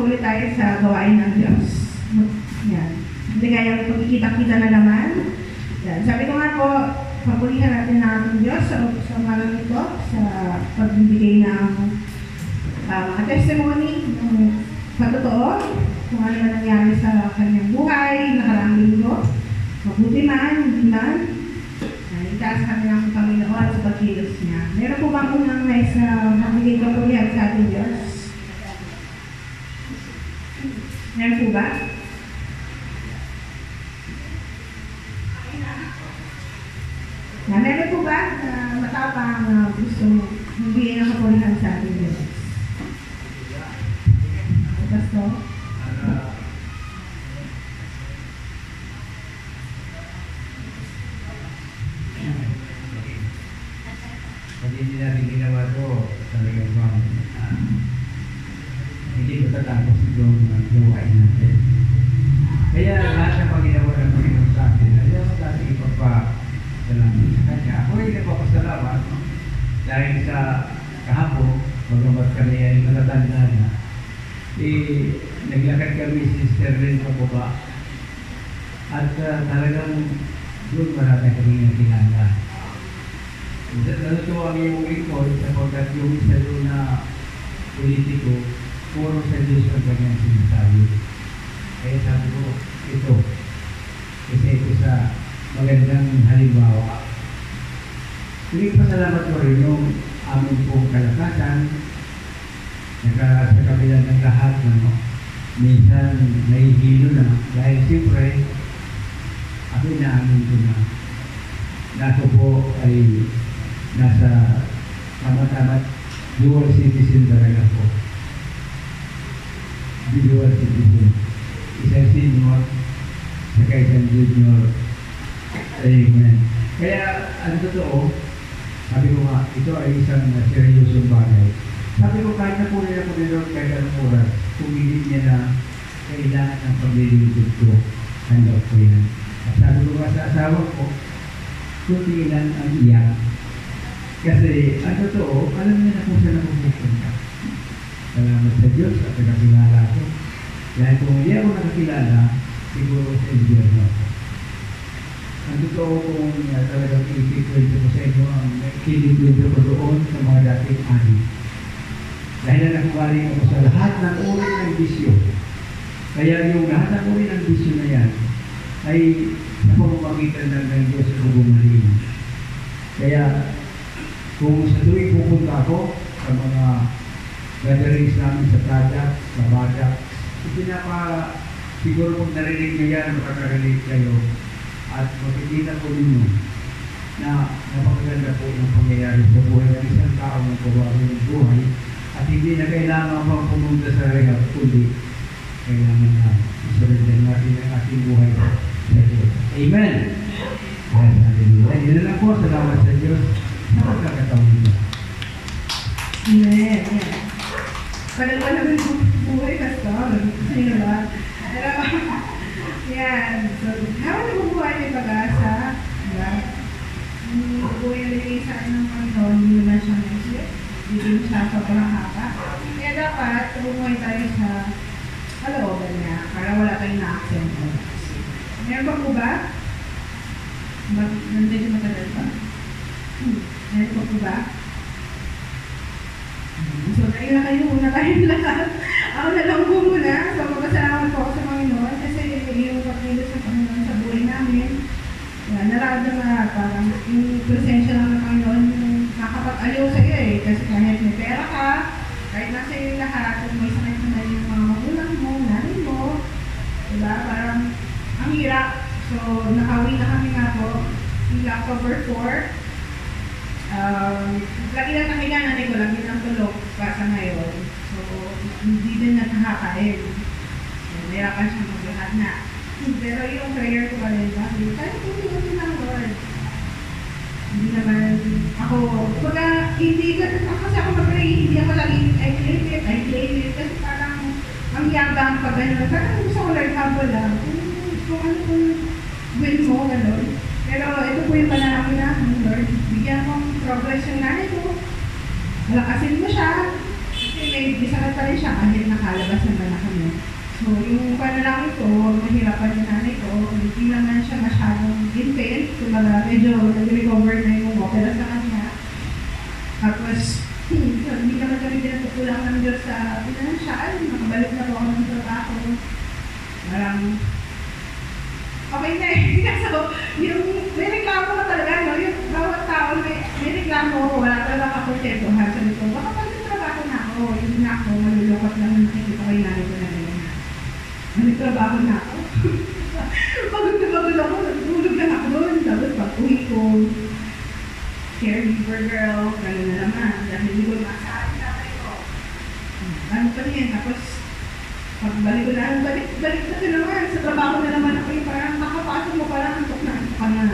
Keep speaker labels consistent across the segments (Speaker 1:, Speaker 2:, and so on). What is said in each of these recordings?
Speaker 1: ulit tayo sa gawain ng Diyos. Yan. Hindi kaya pagkikita-kita na naman. Yan. Sabi ko nga po, papulihan natin ng ating Diyos sa malam ito, sa pagbibigay ng mga testimony ng patotoo, kung ano man nangyari sa kanyang buhay, nakaraang linggo, mabuti man, hindi man, itaas kami ng Panginoon sa pagkilos niya. Meron po bang unang may sa magbigay kapulihan sa ating Diyos? Meron po ba? Meron po ba na matapang gusto magbigay ng kapulihan sa ating Diyos? Basto?
Speaker 2: Pag hindi natin ginawa ito, talagang bang hindi matatapos itong buhay natin. Kaya lahat ng pag-ginawa ng Panginoon sa atin, ayaw natin ipagpasalamat sa Kanya. Ako ay nagpapasalamat dahil sa kahapon, magamat kami ay natatanda na, naglakad kami si Sister Ren pababa at talagang doon marami kami nakilala. Natutuwa ang iyong lingkod sapagkat yung isa doon na politiko, puro sa Diyos ang kanyang sinasabi. Kaya sabi ko, ito, isa ito sa magandang halimbawa. Pinagpasalamat ko rin yung aming pong kalakasan, sa kabila ng lahat, minsan nahihilo na, dahil siyempre, ako inaamin ko na ako po ay nasa tama-tama dual citizen talaga po. Dual citizen. Isang senior, saka isang junior. Amen. Kaya, ang totoo, sabi ko nga, ito ay isang seryosong bagay. Sabi ko, kahit na po nila po nila kahit anong oras, pumili niya na kailangan ng paglilingkod ko. Handa ko yan. At sabi ko nga sa asawa ko, tutilan ang iyak. Kasi, ang totoo, alam niya na kung saan ako pupunta. Salamat sa Diyos at nakakilala ko. Dahil kung hindi ako nakakilala, siguro sa Diyos ako. Ang totoo kung talagang ikikwento ko sa inyo, ang kinikwento ko doon sa mga dating ani. Dahil na nakubaling ako sa lahat ng uri ng bisyo. Kaya yung lahat ng uri ng bisyo na yan, ay sa pamamagitan ng Diyos ko gumaling. Kaya, kung sa tuwing pupunta ako sa mga gatherings namin sa project, sa badak, siguro kung narinig nyo yan, makakarinig kayo, at makikita po ninyo na napakaganda po yung pangyayari sa buhay ng isang tao ng kawawa ng buhay, at hindi na kailangan pang pumunta sa rehab, kundi kailangan na isurrender natin ang ating buhay sa Diyos. Amen! Yes, hallelujah. Yun lang po, salamat sa Diyos sa pagkakataon nyo.
Speaker 1: Amen. Pagal pa naman yung buhay, Pastor. Sino ba? Pero, yan. So, habang nabubuhay may pag-asa, diba? Yung buhay na rin sa akin ng Panginoon, hindi naman siya naisip. Hindi siya sobrang haba. Kaya dapat, bumuhay tayo sa kalooban niya para wala tayong na-accent. Meron ba po ba? Nandiyan siya matagal pa? Meron ba po ba? So, tayo na kayo muna tayong lahat. Ako na lang po muna. So, magpasalamat po ako sa Panginoon kasi yung pagkilos sa Panginoon sa buhay namin. Naramdaman na parang yung presensya lang ng Panginoon yung nakapag-aliw sa iyo eh. Kasi kahit may pera ka, kahit nasa iyo lahat, kung may sakit na yung mga magulang mo, nanay mo, diba? Parang ang hirap. So, nakauwi na kami nga po yung October 4. Lagi lang kami nga, nanay ko, lagi lang tulog pa sa ngayon. So, hindi din nakakakain. So, nahirapan siya maglahat na. Pero yung prayer ko pa rin, kahit hindi ko ng Lord. Hindi naman ako, hindi kasi ako mag-pray, hindi ako lagi, I claim it, kasi parang ang yabang pa gano'n. Parang gusto ko Lord habol lang. Kung ano kung will mo, gano'n. Pero ito po yung panalangin namin, Lord. Bigyan mong progress yung nanay ko. Malakasin mo siya. may sakit pa rin siya kahit nakalabas naman na kami. So, yung panalangin ko, mahirapan yung nanay ko, hindi naman siya masyadong in pain. Kumbaga, medyo nag-recover na yung opera sa kanya. Tapos, hindi naman kami pinatutulang ng Diyos sa financial. Nakabalik na po ako ng trabaho. Parang, okay na eh. So, yung may reklamo na talaga, no? Yung bawat tao may reklamo, wala talaga kakontentuhan. Sabi ko, baka pag nagtrabaho na ako, hindi na ako, malulukot lang nakikita ko yung nanay ko na ganyan. Nagtrabaho na ako. Pagod na pagod ako, nagtulog lang ako doon. Tapos pag-uwi ko, caregiver girl, gano'n na naman. Dahil hindi ko masasabi na ko. Ano pa niyan? Tapos, pagbalik ko na, balik na ko naman. Sa trabaho na naman ako yung parang nakapasok mo parang antok ka na.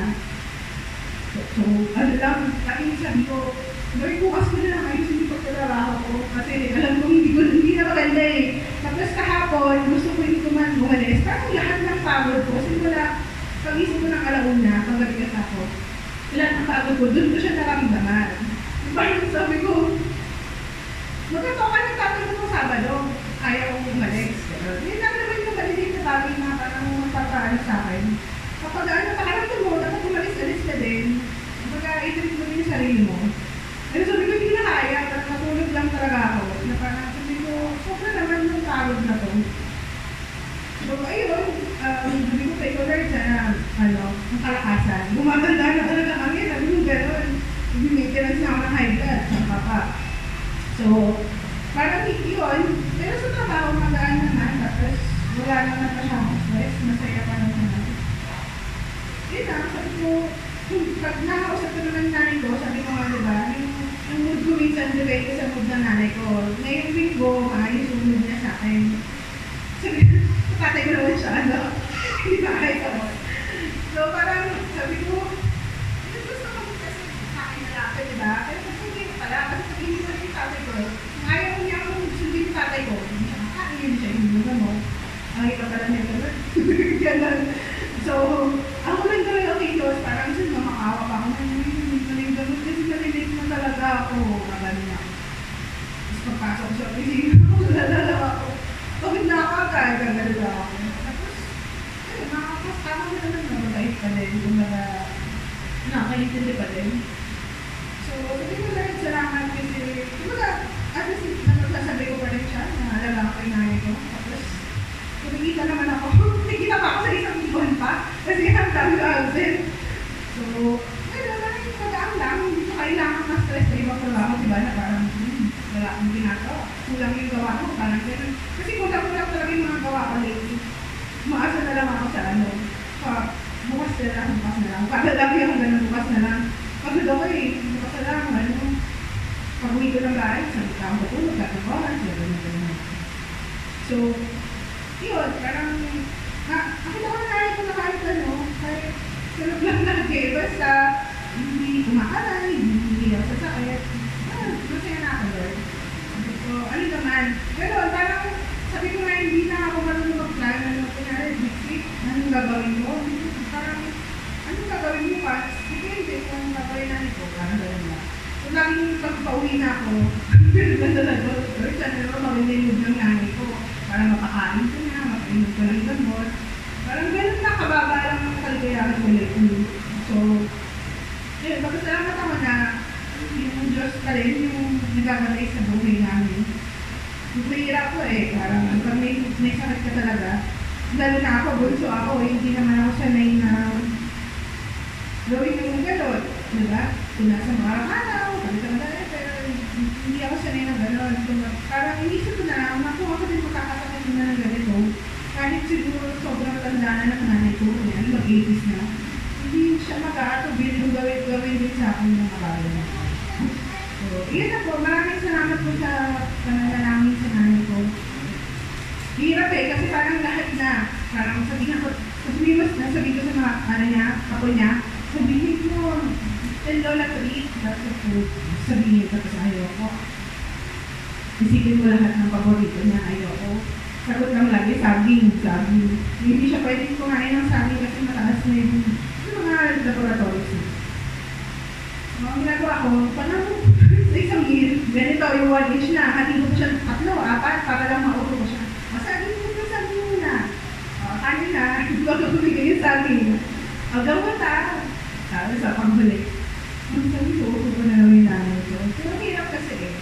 Speaker 1: So, ano lang, laging sabi ko, Lord, bukas ko na lang ayusin yung pagtatrabaho ko. Kasi alam ko hindi na maganda eh. Tapos kahapon, gusto ko hindi ko man bumalis. Parang lahat ng pagod ko. Simula, pag-isip ko ng alauna, pag-gabigas ako. Lahat ng pagod ko, doon ko siya naramdaman. Parang sabi ko, magkatoka ng tatay ko sa Sabado. Ayaw kong umalis. Yun lang naman yung malilit na bagay na parang magpapaano sa akin. Kapag ano, pakaramdam mo, dapat umalis-alis ka din. Kapag i-treat mo din yung sarili mo. Pero sabi ko, hindi na kaya, parang matulog lang talaga ako. Na parang sabi ko, sobra naman yung pagod na to. So, ayun, sabi ko kay Lord na, ang kalakasan. Gumaganda na talaga kami, sabi ko gano'n. Maintenance na ako ng high blood sa papa. So, parang yun, pero sa trabaho magaan naman, tapos wala naman masyadong stress, masaya pa naman. Yun lang, sabi ko, pag nakausap ko naman nanay ko, sabi ko nga diba, yung mood ko minsan depende sa mood ng nanay ko. Ngayong linggo, maayos yung mood niya sa akin. Patay ko naman siya, hindi ba kahit ako. So parang sabi ko, gusto ko kasi sa akin nalapit, diba? Pero kasi hindi ko pala, kasi sabihin ko yung tatay ko, ayaw niya akong sundin yung tatay ko. Hindi siya makain, siya yung buga mo. Ang ikaw pala niya gano'n. Gano'n. So, ako lang talaga kay Diyos, parang siya makakawa pa ako. Hindi gano'n kasi nalilate mo talaga ako. Magaling ako. Tapos pagpasok sa opisina, lalala ako. Pagod na ako agad, gano'n ako. Tapos, ayun, nakakasama na naman na mabait pa din. Kumbaga, nakakaintindi pa din. So, sabi ko lang, salamat kasi, kumbaga, at least, napagsasabi ko pa rin siya, naalala ko yung nanay ko. Tapos, kumikita naman ako. Nakikita pa ako sa isang ibon pa. Kasi ang dami ko absent. So, ayun, maraming magaang lang. Hindi ko kailangan ma-stress sa ibang trabaho. Diba na parang, wala akong ginagawa. Kulang yung gawa ko. Parang ganun. Kasi kulang-kulang talaga yung mga gawa ko lately. Umaasa na lang ako sa ano. Bukas na lang. Kada lang yung ganun, bukas na lang. Pagod ako eh. Bukas na lang. Pag-uwi ko ng bahay, sabi ka ako tulog, katabawan, gano'n. So, yun, parang, ako naman na ito na kahit kahit sarap lang lagi, basta hindi kumakanan, hindi ako sasakit, masaya na ako doon. So, ano naman, pero parang, sabi ko nga, hindi na ako marunong mag-plan, kunyari, next week, anong gagawin mo? Parang, anong gagawin mo pa? Depende kung gagawin na nito, parang gano'n lang. So, laging pagpauwi na ako, ganda na doon, sana naman mag-inilog ng nanay ko, para mapakain ko na, mapainom ko ng gamot. Parang gano'n na, kababa lang ang kaligayahan ko lately. So, yun, magkasalamat ako na yung Diyos pa rin yung nagagalay sa buhay namin. Mahirap ko eh, parang pag may sakit ka talaga, lalo na ako, bunso ako, hindi naman ako sanay na gawin yung gano'n. Diba? Kung nasa mga araw-araw, pero hindi ako sanay na gano'n. Parang inisip ko na, ako din makakasakit na ng ganito. Kahit siguro sobrang tanda na ng nanay ko, yan, mag-80s na. Hindi siya mag-aatubili kung gawin din sa akin ng kabalo na. So, yun na po. Maraming salamat po sa pananalangin sa nanay ko. Hirap eh, kasi parang lahat na. Parang sabihin ko sa mga ako niya, sabihin mo, tell Lola to eat, that's the food. Sabihin ko sa ayoko. Isipin mo lahat ng paborito niya, ayoko. Sagot lang lagi, saging. Hindi siya pwedeng kumain ng saging kasi mataas na yung mga laboratories. So, ang ginagawa ko, parang sa isang meal, ganito yung 1 inch na, hati ko siya Pagkakabigay sa akin, hanggang mata. Sabi sa panghuli. Ang sabi ko, ko na naman yung nanay ko. Pero hirap kasi eh.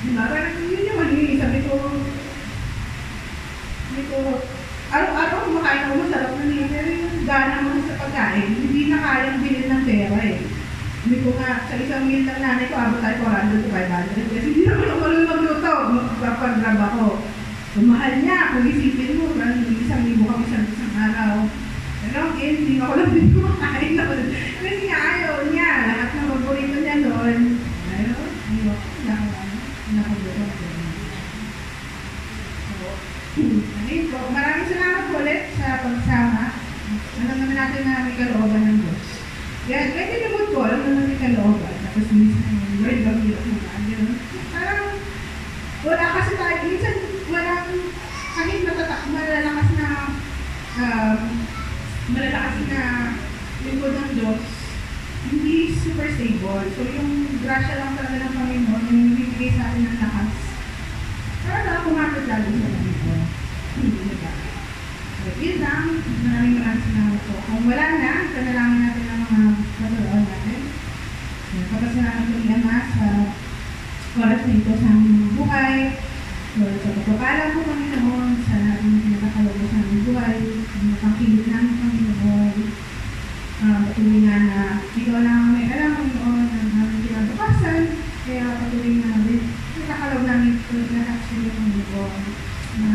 Speaker 1: Diba? Parang yun yung mali. Sabi ko, araw-araw kumakain ako masarap na niya. Pero yung gana mo sa pagkain, hindi na kayang bilhin ng pera eh. Hindi ko nga, sa isang meal ng nanay ko, abot tayo 400 to 500. Kasi hindi naman ako marunong magluto. Magpapag-grab ako. Mahal niya, kung isipin mo, parang 1,000 kami sa isang araw. Pero hindi ako lang din kumakain doon. Kasi nga ayaw niya, lahat ng paborito niya doon. Ayaw nakagluto ko. Ayun po, maraming salamat ulit sa pagsama. Alam naman natin na may kalooban ng Diyos. Kaya tinubod ko, alam naman may kalooban. Tapos minsan, Lord, gawin mo na. Parang, wala kasi tayo. Minsan, walang, kahit malalakas na lingkod ng Diyos, hindi super stable. So, yung grasya lang talaga ng Panginoon, yung bibigay sa atin ng lakas. Para lang kumapit lalo sa Panginoon. Diba? So, yun lang. Maraming salamat po. Kung wala na, panalangin natin ang mga patuloy natin. Kapasalamat ko niya sa oras nito sa aming mga buhay. So, sa pagpapala po Panginoon, sa ating pinakakalobo sa aming buhay, sa makakilit namin Panginoon, patuloy nga na ikaw lang may alam Panginoon ng aming kinabukasan, kaya patuloy nga namin, pinakakalob namin ito lahat sa iyo Panginoon,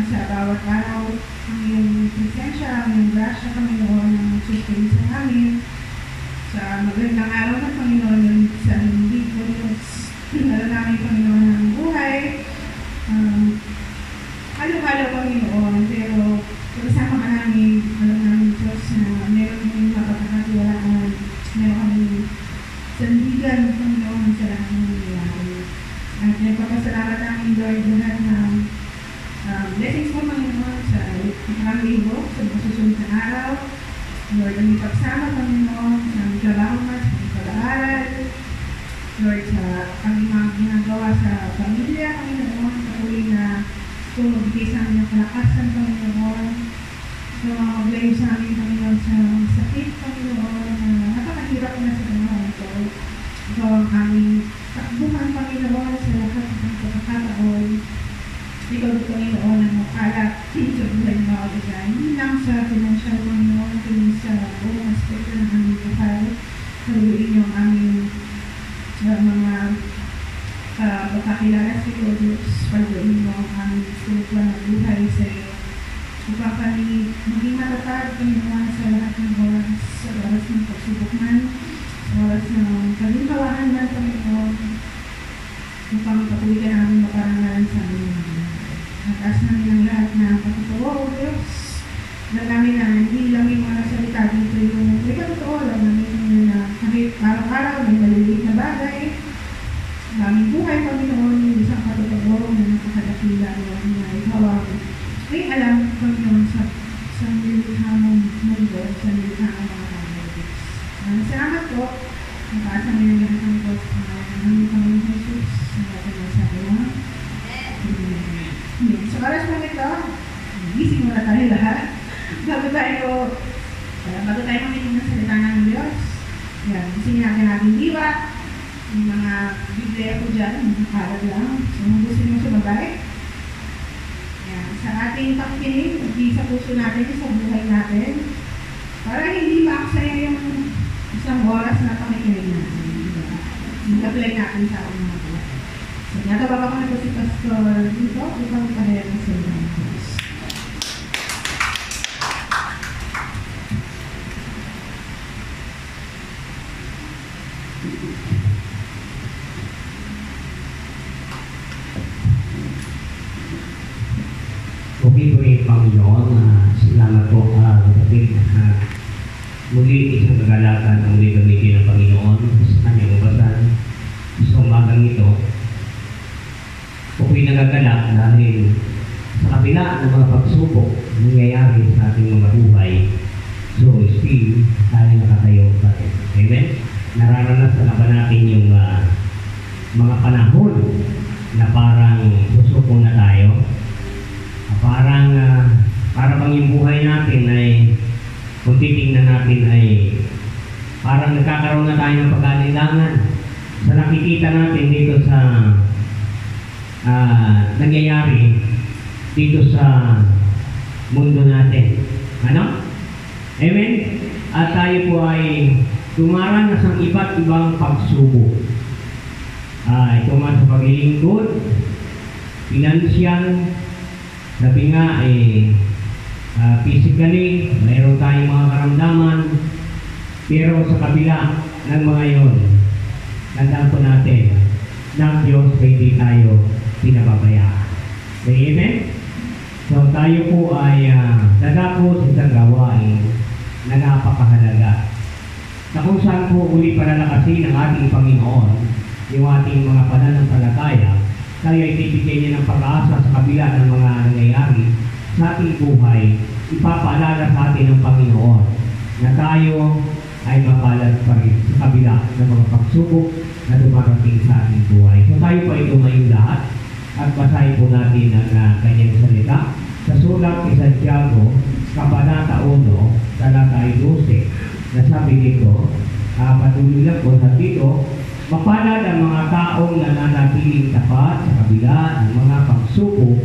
Speaker 1: sa bawat araw, ang iyong presensya, ang iyong grasya Panginoon, ang sustain sa amin, sa magandang araw ng Panginoon, sa hindi po alam namin Panginoon ng buhay, halo-halo Panginoon, pero kasama ka namin, alam namin Diyos na meron kami mapagkakatiwalaan, meron kami sandigan Panginoon sa lahat ng nangyayari. At nagpapasalamat namin Lord lahat ng blessings mo Panginoon sa ilang linggo, sa mga susunod na araw. Lord, ang ipagsama Panginoon sa aming trabaho mas, sa aming pag-aaral. Lord, sa aming mga ginagawa sa pamilya, Panginoon, patuloy na tumabigay sa amin ang kalakasan, Panginoon. So, maglayo sa amin, Panginoon, sa sakit, Panginoon, na napakahirap na sa panahon ito. So, ang aming takbuhan, Panginoon, sa lahat ng pagkakataon. Ikaw, Panginoon, ang makalap sa buhay ng mga kaibigan. Hindi lang sa financial, Panginoon, kundi sa buong aspekto ng aming buhay. Haluin niyo ang aming mga pagkakilala sa iyo, Diyos, pagdating mo ang aming spiritual na buhay sa iyo. Upang kami maging matatag, Panginoon, sa lahat ng oras, sa oras ng pagsubok man, sa oras ng kalinkawahan man, Panginoon, upang patuloy ka namin maparangalan sa aming mga. Nataas namin ang lahat na patutuwa, O Diyos. Alam namin na hindi lang yung mga salita dito yung may katotoo, alam namin na kahit araw-araw may maliliit na bagay, aming buhay, Panginoon, yung isang katotoo na napakadakila na ikaw ay alam, Panginoon, sa nilikha mong mundo, sa nilikha mong mga tao. Salamat po. Nataas namin ang lahat ng Diyos. Ang Panginoon Jesus, ang lahat ng sabi mo. Sa oras mo ito, gising muna tayo lahat. Bago tayo makinig ng salita ng Diyos. Yan, gising natin diwa. Yung mga Biblia ko dyan, nakakarag lang. So, kung gusto nyo sumabay, yan, sa ating pakikinig, sa puso natin, sa buhay natin, para hindi maaksaya yung isang oras na pakikinig natin. I-apply natin sa ating mga buhay. So, natababa ko na po si Pastor dito, upang pahayag ng salita ng Diyos.
Speaker 3: Pumipuri Panginoon, salamat po kapatid muli isang kagalakan ang muli gamitin ng Panginoon sa kanyang ubasan sa umagang ito. Ako'y nagagalak dahil sa kabila ng mga pagsubok nangyayari sa ating mga buhay, so still tayo nakatayo pa rin. Amen? Nararanasan na ba natin yung mga panahon na parang susubok na tayo? Para bang yung buhay natin ay kung titingnan natin ay parang nagkakaroon na tayo ng pag-alinlangan sa nakikita natin dito sa nangyayari dito sa mundo natin. Ano? Amen? At tayo po ay dumaranas ng iba't ibang pagsubok. Ito man sa paglilingkod, financial, sabi nga physically, mayroon tayong mga karamdaman, pero sa kabila ng mga yon, tandaan po natin, ng Diyos hindi tayo pinababayaan. Amen? So tayo po ay dadako sa isang gawain na napakahalaga. Na kung saan po uli palalakasin ng ating Panginoon yung ating mga pananampalataya, tayo ay bibigyan niya ng pag-asa sa kabila ng mga nangyayari sa ating buhay. Ipapaalala sa atin ng Panginoon na tayo ay mapalad pa rin sa kabila ng mga pagsubok na dumarating sa ating buhay. So tayo po ay tumayo lahat at basahin po natin ang kanyang salita sa sulat ni Santiago, Kabanata 1, talata 12, na sabi dito, patuloy lang po sa dito, mapalad ang mga taong nananatiling tapat sa kabila ng mga pagsubok,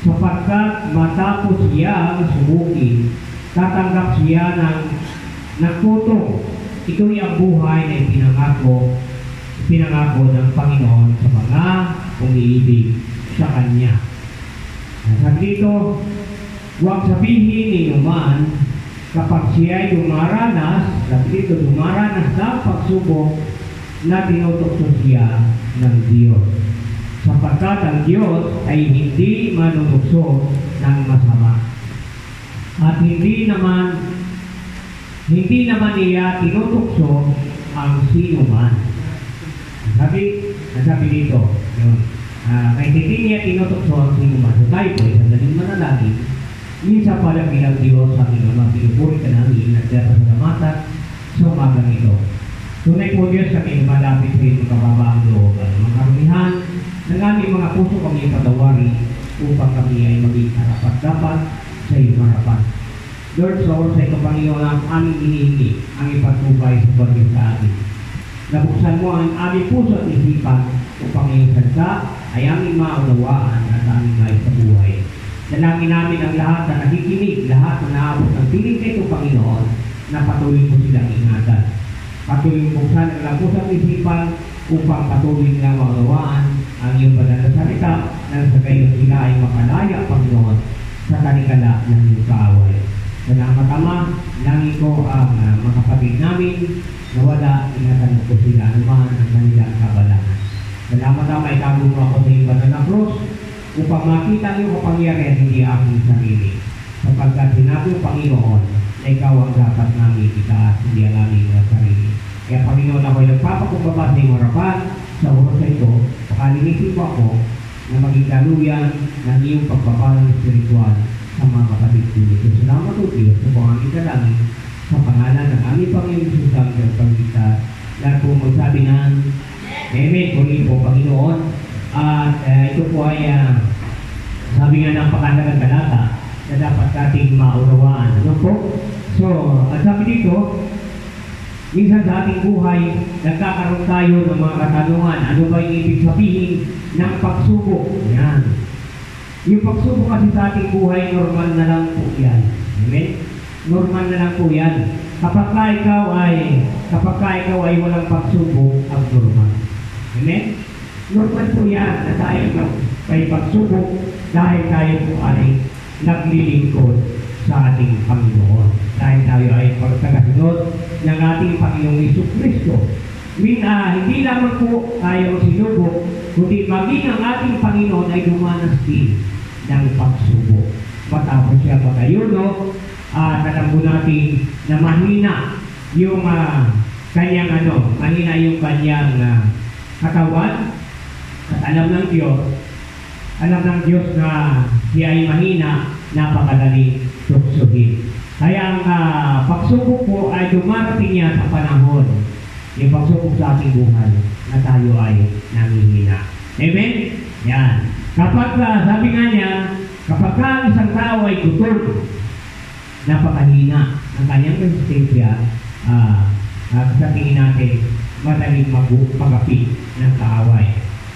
Speaker 3: sapagkat matapos siya sumukin, tatanggap siya ng nagputo. Ito'y ang buhay na pinangako ng Panginoon sa mga umiibig sa Kanya. Sabi dito, huwag sabihin ninyo man kapag siya ay dumaranas, sabi dito, dumaranas ng pagsubok na tinutokso siya ng Diyos. Sapagkat ang Diyos ay hindi manunukso ng masama. At hindi naman niya tinutokso ang sino man. Sabi dito, yun. Kahit hindi niya tinutokso ang sino man. So tayo po, isang daling manalangin, minsan pala bilang Diyos sa aming Ama, pinupuri ka namin at salamatan sa umagang ito. Tunay po Diyos kami lumalapit sa ito kababaang loob at mga karumihan ng aming mga puso kami patawari upang kami ay maging karapat-dapat sa iyong harapan. Lord, sa oras sa ito, Panginoon, ang aming hinihingi ang ipatubay sa bagay sa atin. Nabuksan mo ang aming puso at isipan upang iyong salita ay aming maunawaan at aming may sa buhay. Dalangin namin ang lahat na nakikinig, lahat na naabot ng piling sa ito, Panginoon, na patuloy mo silang ingatan. Patuloy mo buksan ang lapusang isipan upang patuloy na maunawaan ang iyong banal na salita na sa gayon sila ay makalaya, Panginoon, sa talikala ng iyong kaaway. Salamat Ama, langin ko ang mga kapatid namin na wala, inatanong ko sila naman ang kanilang kabalangan. Salamat Ama, itago mo ako sa iyong banal na krus upang makita ang iyong kapangyarihan hindi aking sarili. Sapagkat sinabi ang Panginoon na ikaw ang dapat namin itaas, hindi ang aming sarili. Kaya Panginoon, ako'y nagpapakumbaba sa iyong harapan sa oras na ito, pakalinisin po ako na maging daluyan ng iyong pagpapalang espiritual sa mga kapatid dito. Salamat o Diyos sa mga aming dalangin sa pangalan ng aming Panginoon Jesus ang pagpagligtas. Lahat po magsabi ng Amen. Puri po Panginoon. At ito po ay sabi nga ng pakalagang talata na dapat nating maunawaan. Ano po? So, at sabi dito, minsan sa ating buhay, nagkakaroon tayo ng mga katanungan. Ano ba yung ibig sabihin ng pagsubok? Yan. Yung pagsubok kasi sa ating buhay, normal na lang po yan. Amen? Normal na lang po yan. Kapag ikaw ay walang pagsubok, abnormal. Amen? Normal po yan na tayo may pagsubok dahil tayo po ay naglilingkod sa ating Panginoon. Dahil tayo ay pagkakasunod ng ating Panginoong Jesucristo. Hindi lamang po tayo sinubok, kundi maging ang ating Panginoon ay dumanas din ng pagsubok. Matapos siya pagayuno, alam po natin na mahina yung kanyang mahina yung kanyang katawan. At alam ng Diyos na siya ay mahina, napakadali tuksuhin. Kaya ang pagsubok po ay dumarating niya sa panahon, yung pagsubok sa ating buhay na tayo ay nangihina. Amen? Yan. Kapag sabi nga niya, kapag isang tao ay gutom, napakahina. ang kanyang resistensya, sa tingin natin, madaling magapit ng kaaway.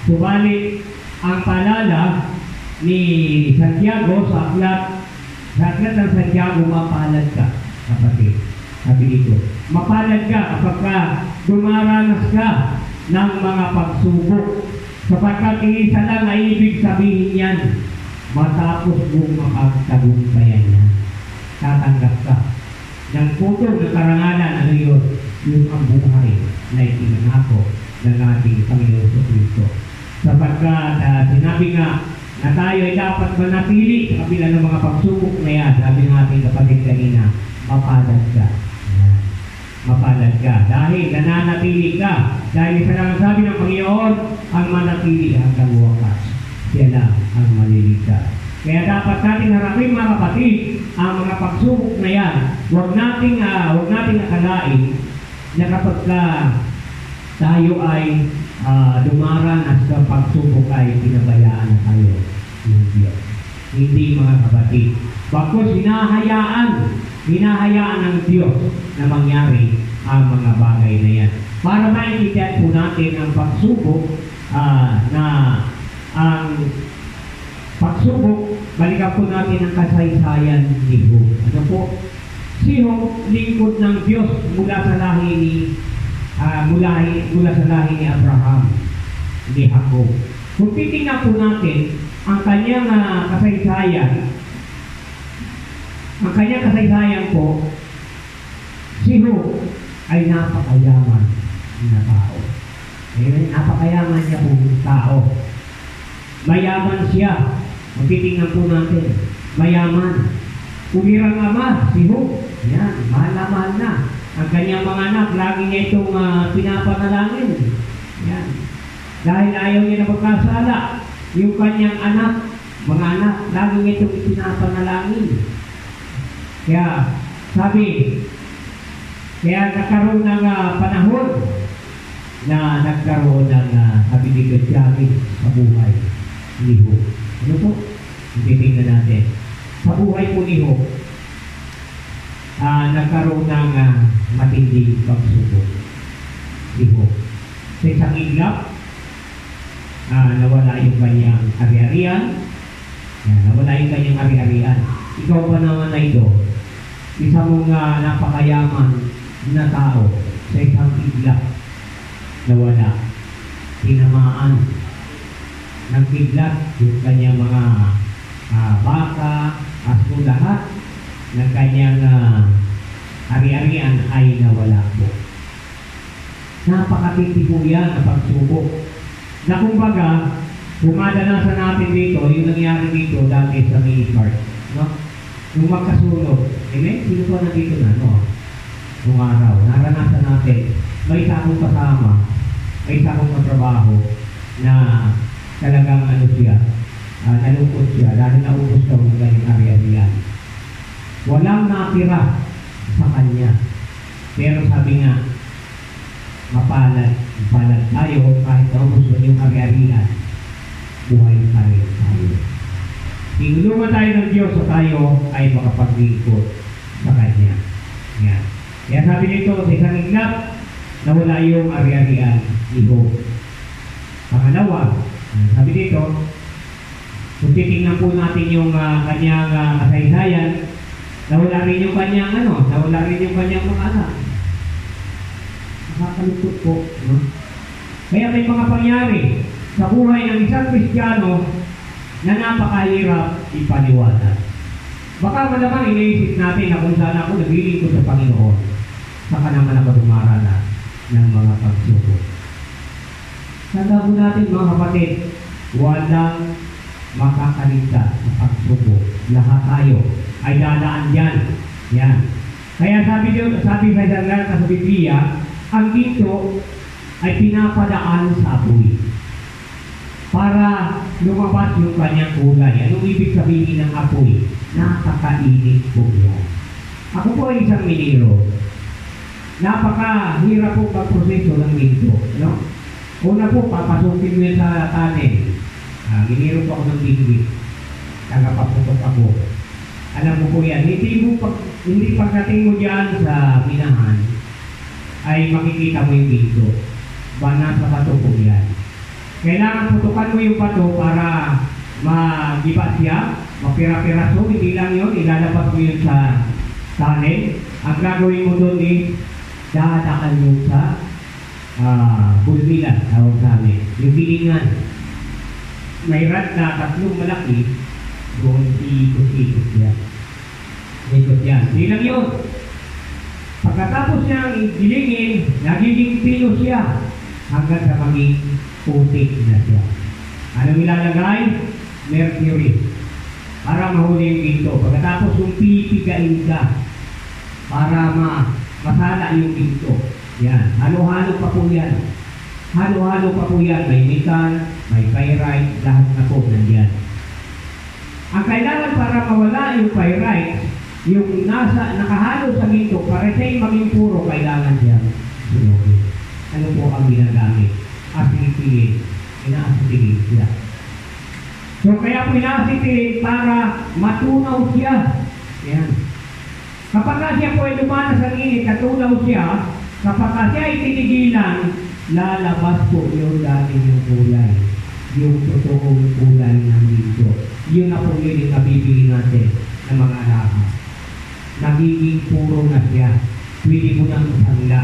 Speaker 3: Subalit, ang paalala ni Santiago sa aklat ng Santiago, mapalad ka, kapatid. Sabi dito, mapalad ka kapag dumaranas ka ng mga pagsubok, sapagkat isa lang ay ibig sabihin yan, matapos mong makagtagumpayan yan, tatanggap ka ng putong ng karangalan. Ano yun? Yung ang buhay na itinangako ng ating Panginoon sa Kristo. Sapagkat sinabi nga na tayo ay dapat manatili sa kabila ng mga pagsubok na yan. Sabi ng ating kapatid kanina, mapalad ka. Mapalad ka. Dahil nananatili ka. Dahil isa lang ang sabi ng Panginoon, ang manatili hanggang wakas. Siya lang ang maliligtas. Kaya dapat natin harapin, mga kapatid, ang mga pagsubok na yan. Huwag nating akalain na kapag tayo ay dumaranas sa pagsubok ay pinabayaan na tayo ng Diyos. Hindi, mga kapatid. Bakos hinahayaan ng Diyos na mangyari ang mga bagay na yan. Para maintindihan po natin ang pagsubok, ang pagsubok, balikan po natin ang kasaysayan ni Job. Ano po? Si Job, lingkod ng Diyos mula sa lahi ni Abraham, ni Jacob. Kung titingnan po natin ang kanyang kasaysayan po, si Job ay napakayaman na tao. Napakayaman niya po tao. Mayaman siya. Kung titingnan po natin, mayaman. Umirang ama, si Job. Yan, mahal na. Ang kanyang mga anak, lagi niya itong pinapanalangin. Yan. Dahil ayaw niya na magkasala. Yung kanyang mga anak, lagi niya itong pinapanalangin. Kaya, nagkaroon ng panahon na nagkaroon ng kabiligad-yagin sa buhay ni Job. Ano po? Titingnan natin. Sa buhay po ni Job, nagkaroon ng matinding pagsubok. Job. Sa isang iglap, nawala yung kanyang ari-arian. Nawala yung kanyang ari-arian. Ikaw pa naman na ito, isa mong napakayaman na tao, sa isang iglap, nawala. Tinamaan ng kidlat yung kanyang mga baka, aso, lahat ng kanyang ari-arian ay nawala po. Napakatindi po yan na pagsubok. Na kumbaga, pumadanasan natin dito, yung nangyari dito dati sa mini-cart. No? Yung magkasunod. Amen? Sino po nandito na? No? Nung araw, naranasan natin, may isa akong kasama, may isa akong katrabaho na talagang nalungkot siya dahil naubos daw ng kanyang ari-arian. Walang natira sa kanya. Pero sabi nga, mapalad tayo kahit naubos mo yung ari-arian, buhay tayo. Tinulungan tayo ng Diyos sa tayo ay makapaglingkod sa Kanya. Yan. Kaya sabi nito, sa isang iglap, nawala yung ari-arian ni Job. Pangalawa, sabi dito, kung titingnan po natin yung kanyang kasaysayan, nawala rin yung kanyang mga anak. Nakakalungkot po. No? Kaya may mga pangyari sa buhay ng isang Kristiyano na napakahirap ipaliwanag. Baka malamang iniisip natin na kung saan ako naghiling ko sa Panginoon, saka naman ako dumaranas ng mga pagsubok. Tanda po natin, mga kapatid, walang makakaligtas sa pagsubok. Lahat tayo ay dadaan dyan. Yan. Kaya sabi sa Biblia, ang ginto ay pinapadaan sa apoy para lumabas yung kanyang kulay. Anong ibig sabihin ng apoy? Nakakainit po yan. Ako po ay isang minero. Napakahirap po pag-proseso ng ginto. No? Una po, papasukin mo yan sa tanin. Minero po ako ng bingwit. Tagapaputok ako. Alam mo po yan, hindi pagdating mo dyan sa minahan, ay makikita mo yung ginto. Ba nasa bato po yan. Kailangan putukan mo yung bato para magiba siya, mapira-piraso, hindi lang yun, ilalabas mo yun sa tanin. Ang gagawin mo doon is, dadakan mo sa bulbilan, tawag sa amin. Yung bilingan. May rad na tatlong malaki, doon iikot-ikot yan. Ikot yan. Hindi lang yun. Pagkatapos niyang gilingin, nagiging pino siya hanggang sa maging putik na siya. Anong ilalagay? Mercury. Para mahuli yung ginto. Pagkatapos yung pipigain ka para masala yung ginto. Yan. Halo-halo pa po yan. Halo-halo pa po yan. May nickel, may pyrite, lahat na po nandiyan. Ang kailangan para mawala yung pyrite, yung nakahalo sa ginto, para siya'y maging puro, kailangan siya sunogin. Ano po ang ginagamit? Asitilin. Ina-asitilin siya. So kaya po ina-asitilin para matunaw siya. Yan. Kapag siya po ay lumanas ang init, natunaw siya, kapag siya ay tinigilan, lalabas po yung dati yung kulay. Yung totoong kulay ng ginto. Yun na po yun yung nabibili natin ng mga lahat. Nagiging puro na siya. Pwede mo nang masangla.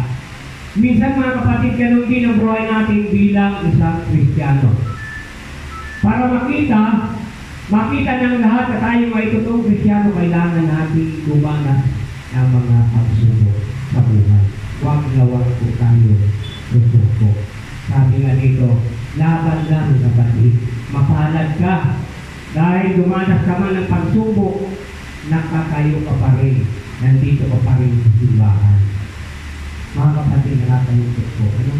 Speaker 3: Minsan mga kapatid, ganun din ang buhay natin bilang isang Kristiyano. Para makita ng lahat na tayo ay totoong Kristiyano, kailangan natin gumanas ng mga pagsubok sa buhay. Huwag na huwag po tayo susubok. Sabi nga dito, laban lang kapatid. Mapalad ka. Dahil dumanas ka man ng pagsubok, nakakayo ka pa rin. Nandito ka pa rin sa simbahan. Mga kapatid, nakakalungkot ko. Ano?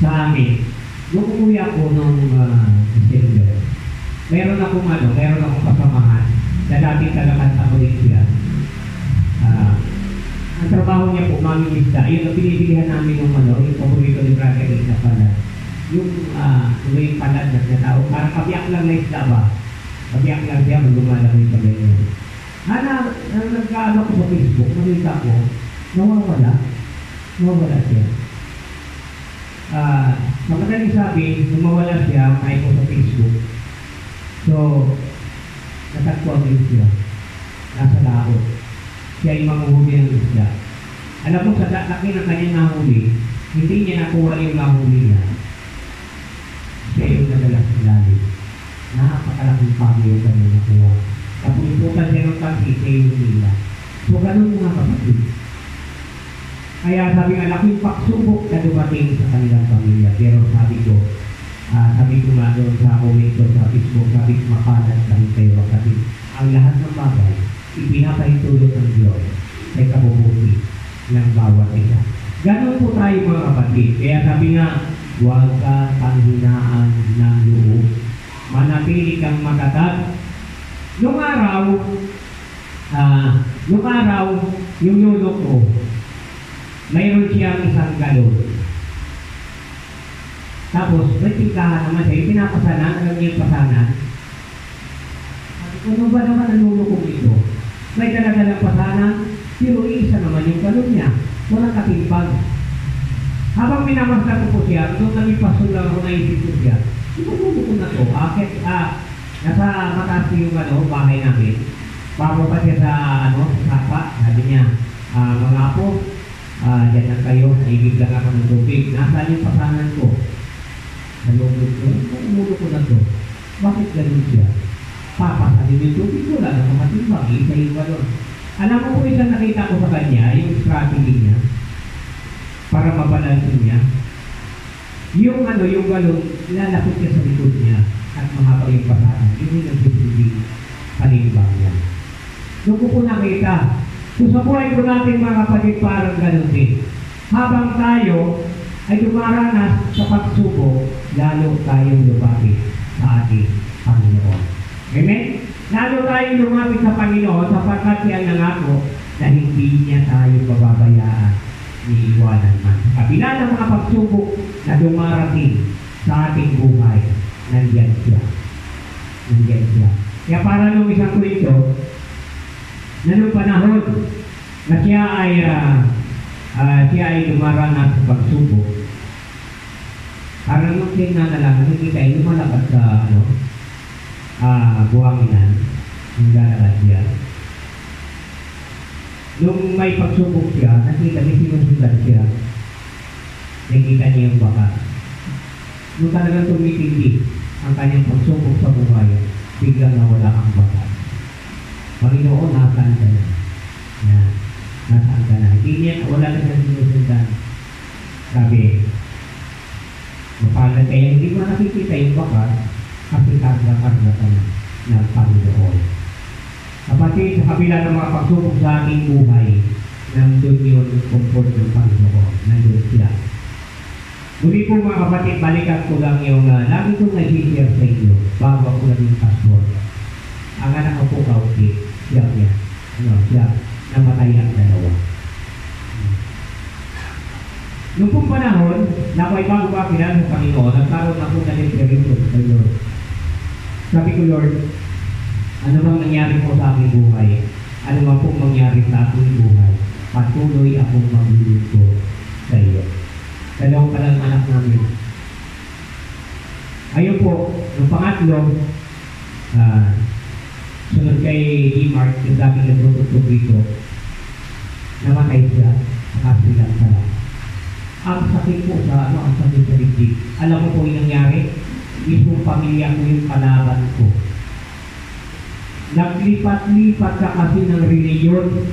Speaker 3: Sa amin, nung umuwi ako noong December, meron akong kasamahan na dating talagang ako rin siya. Ang trabaho niya po, maming isda. Yun ang pinibilihan namin yung yung paborito ni Brother na pala. Yung palad na tao, parang kabiyak lang na isda ba? Kabiyak lang siya, lumalaki sa ganyan. Nagkaano ko sa Facebook, nakita ko, nawawala siya. Sa madaling sabi, nawawala siya, may ko sa Facebook. So, natagpuan din siya. Nasa laot. Siya ay manguhuli ng isda. Alam mo, sa laki ng kanyang nahuli, hindi niya nakuha yung nahuli niya. Siya yung nadalas sa lalim. Napakalaking pagi yung kanyang nakuha. Kapuliputan siya ng pag-ite yung nila. So, ganun mga kapatid. Kaya sabi nga, laking pagsubok na dumating sa kanilang pamilya. Pero sabi ko nga doon sa comment ko sa Facebook, sabi ko makalat kami kayo kapatid. Ang lahat ng bagay, ipinapahintulot ng Diyos ay kabubuti ng bawat isa. Ganun po tayo mga kapatid. Kaya sabi nga, huwag ka panghinaan ng loob. Manatili kang matatag. Nung araw, yung lolo ko, mayroon siyang isang galon. Tapos, may tingkahan naman siya. Yung pinapasanan, alam niyo yung pasanan. Ano ba naman ang lolo kong ito? May dala-dalang pasanan, pero isa naman yung galon niya. Walang katimpag. Habang minamasta ko po siya, doon nalipaso lang ako naisip ko siya. Lolo ko na to. Nasa mataas yung bahay namin. Bago pa siya sa sapa, sabi niya, mga apo, dyan lang kayo, naibig lang ako ng tubig. Nasaan yung pasanan ko? Nalungkot ko, umulo ko na to. Bakit ganun siya? Papasanin yung tubig ko lang, nakatimbang, isa yung galon. Alam mo po isang nakita ko sa kanya, yung strategy niya, para mabalansin niya. Yung galon, ilalapit niya sa likod niya at mahaba yung pasanan. Yun yung nagsisilbing panimbang niya. Doon ko po nakita, kung sa buhay ko natin mga kapatid, parang ganun din. Habang tayo ay dumaranas sa pagsubok, lalo tayong lumapit sa ating Panginoon. Amen? Lalo tayong lumapit sa Panginoon sapagkat siya nangako na hindi niya tayo pababayaan ni iwanan man. Sa kabila ng mga pagsubok na dumarating sa ating buhay, nandiyan siya. Kaya para nung isang kwento, na nung panahon na siya ay dumaranas sa pagsubok, parang nung tinanalangin, nakikita ay lumalakad sa buwanginan, yung lalakad siya. Nung may pagsubok siya, nakita may sinusundan siya. Nakita niya yung baka. Nung talagang tumitindi ang kanyang pagsubok sa buhay, biglang nawala ang baka. Panginoon, nasaan ka na? Nasaan ka na? Hindi niya, wala na siya sinusundan. Sabi, mapalad kaya hindi mo nakikita yung baka kasi karga-karga ka na ng Panginoon. Kapatid, sa kabila ng mga pagsubok sa aking buhay, nandun yun comfort ng Panginoon. Nandun sila. Muli po mga kapatid, balikan ko lang yung lagi kong nag-share sa inyo bago ako naging pastor. Ang anak ko po kaunti, siya, namatay ang dalawa. Noong pong panahon, na ako'y bago pa kilala sa Panginoon, nagkaroon ako na nag-relasyon sa Lord. Sabi ko, Lord, ano bang nangyari po sa aking buhay? Ano bang pong mangyari sa aking buhay? Patuloy akong maglilingkod sa iyo. Dalawang palang anak namin. Ayun po, yung pangatlo, sunod kay D-Mark, yung daming nagtutugtog dito, namatay siya, nakasilang pala. Ang sakit po ang sakit sa dibdib. Alam mo po yung nangyari? Mismong pamilya ko yung kalaban ko. Naglipat-lipat ka kasi ng reliyon.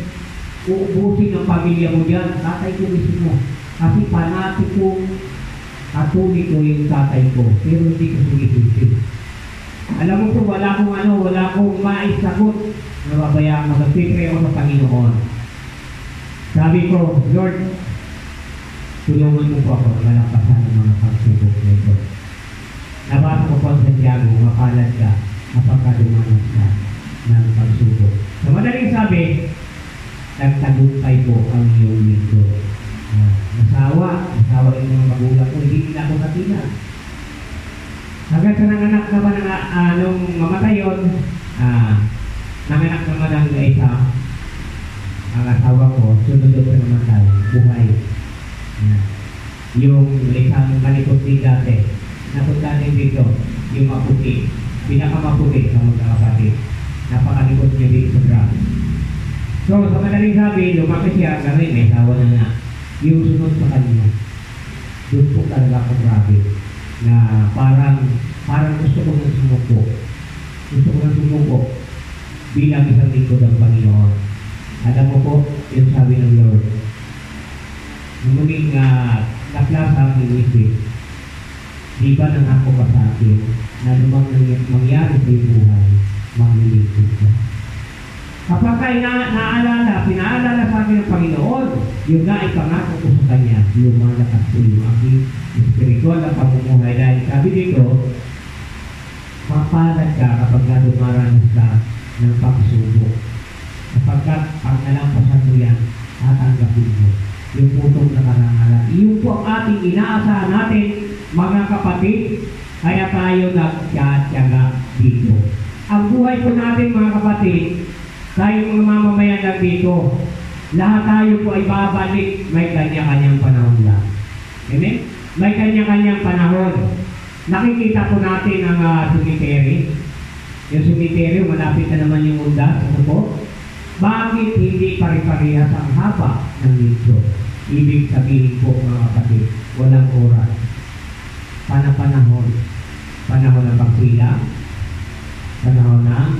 Speaker 3: Uubusin ang pamilya mo dyan. Tatay ko mismo. Kasi panatikong katoliko yung tatay ko. Pero hindi ko sumisisi. Alam mo po, wala akong maisagot. Nababayaan mo. Nagpipre ako sa Panginoon. Sabi ko, Lord, tulungan mo po ako na malampasan ng mga pagsubok na ito. Nabasa ko po sa Santiago, mapalad ka kapag dumanas ka ng pagsubok. Sa madaling sabi, nagtagumpay po ang iyong lingkod. Nasawa yung mga magulang ko, hindi nila ako natina. Hanggang sa nanganak naman nung mamatay yun, nanganak naman ang isa, ang asawa ko, sunod ko namatay, buhay. Yung isang malikot din dati, napunta din dito, yung maputi, pinakamaputi sa mga kapatid. Napakalikot niya dito sa grabe. So, sa madaling sabi, lumaki siya, gawin, may sawa na nga. Yung sunod sa kanya, doon po talaga ako grabe. Na parang gusto ko nang sumuko. Gusto ko nang sumuko bilang isang lingkod ng Panginoon. Alam mo po, yung sabi ng Lord, muling naklas ang inisip, di ba nangako ka sa akin na lumang mangyari sa iyong buhay, manglilingkod ka. Kapag kayo pinaalala sa akin ng Panginoon, yung nga ipangako ko sa Kanya, lumalakas po yung aking spiritual na pamumuhay. Dahil sabi dito, mapalad ka kapag dumaranas ka ng pagsubok. Kapagkat ang nalampasan mo yan, tatanggapin mo yung putong na karangalan. Iyon po ang ating inaasahan natin, mga kapatid, kaya tayo nagtyaga dito. Ang buhay po natin, mga kapatid, tayo mga mamamayan lang dito, lahat tayo po ay babalik, may kanya-kanyang panahon lang. Amen? May kanya-kanyang panahon. Nakikita po natin ang cemetery. Yung cemetery, malapit na naman yung undas. Ano po? Bakit hindi pare-parehas ang haba ng lingkod? Ibig sabihin po, mga kapatid, walang oras. Panahon ng pagpila, panahon ng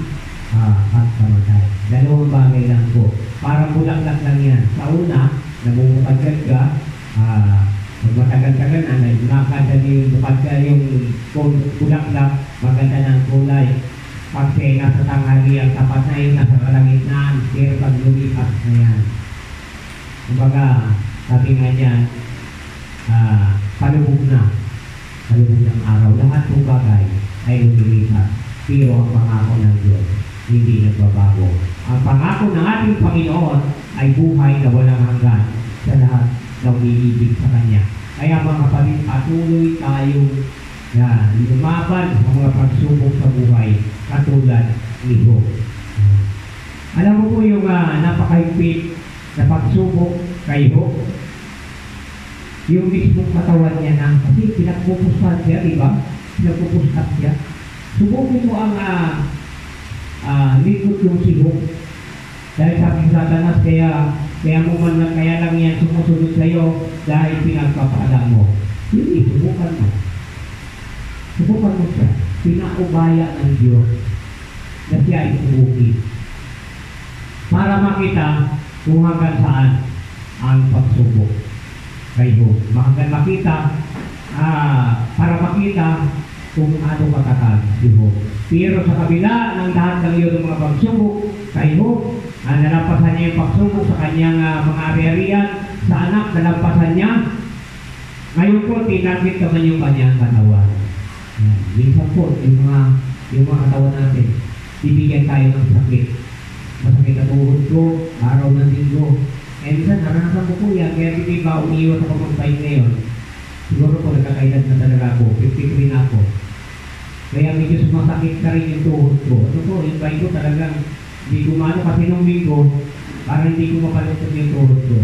Speaker 3: pagkamatay. Dalawang bagay lang po. Parang bulaklak lang yan. Sa una, namumukadkad ka, pag matagal-tagal na, nakakada yung bukadkad yung bulaklak, maganda ng kulay. Kasi nasa tanghali ang tapat na yun, nasa kalangitnaan, pero pag lumipas na yan. Kumbaga, sabi nga niyan, palubog ng araw. Lahat ng bagay ay lumilipas. Pero ang pangako ng Diyos, hindi nagbabago. Ang pangako ng ating Panginoon ay buhay na walang hanggan sa lahat ng umiibig sa Kanya. Kaya mga kapatid, patuloy tayong lumaban sa mga pagsubok sa buhay katulad ni Job. Alam mo po yung napakahigpit na pagsubok kay Job, yung mismong katawan niya na, kasi pinagpupustan siya, di ba? Pinagpupustan siya. Subukin mo ang likod yung si Job. Dahil sabi sa Satanas, kaya mo man lang, kaya lang yan sumusunod sa'yo dahil pinagpapaalam mo. Hindi, subukan mo. Subukan mo siya. Pinaubaya ng Diyos na siya ay subukin. Para makita kung hanggang saan ang pagsubok kay Job. Hanggang makita, para makita kung ano katatag si Job. Pero sa kabila ng lahat ng iyon mga pagsubok kay Job, nalampasan niya yung pagsubok sa kanyang mga ari-arian, sa anak, nalampasan niya. Ngayon po, tinakit naman yung kanyang katawan. Minsan po, yung mga katawan natin, bibigyan tayo ng sakit. Masakit na tuhod ko, araw ng linggo. Minsan, naranasan ko po yan, kaya hindi ba umiiwas ako mag-fight ngayon. Siguro po, nagkakaedad na talaga ako, 53 na ako. Kaya medyo sumasakit na rin yung tuhod ko. Ano po, yung fight ko talagang hindi gumano kasi nung linggo, para hindi ko mapalutod yung tuhod ko.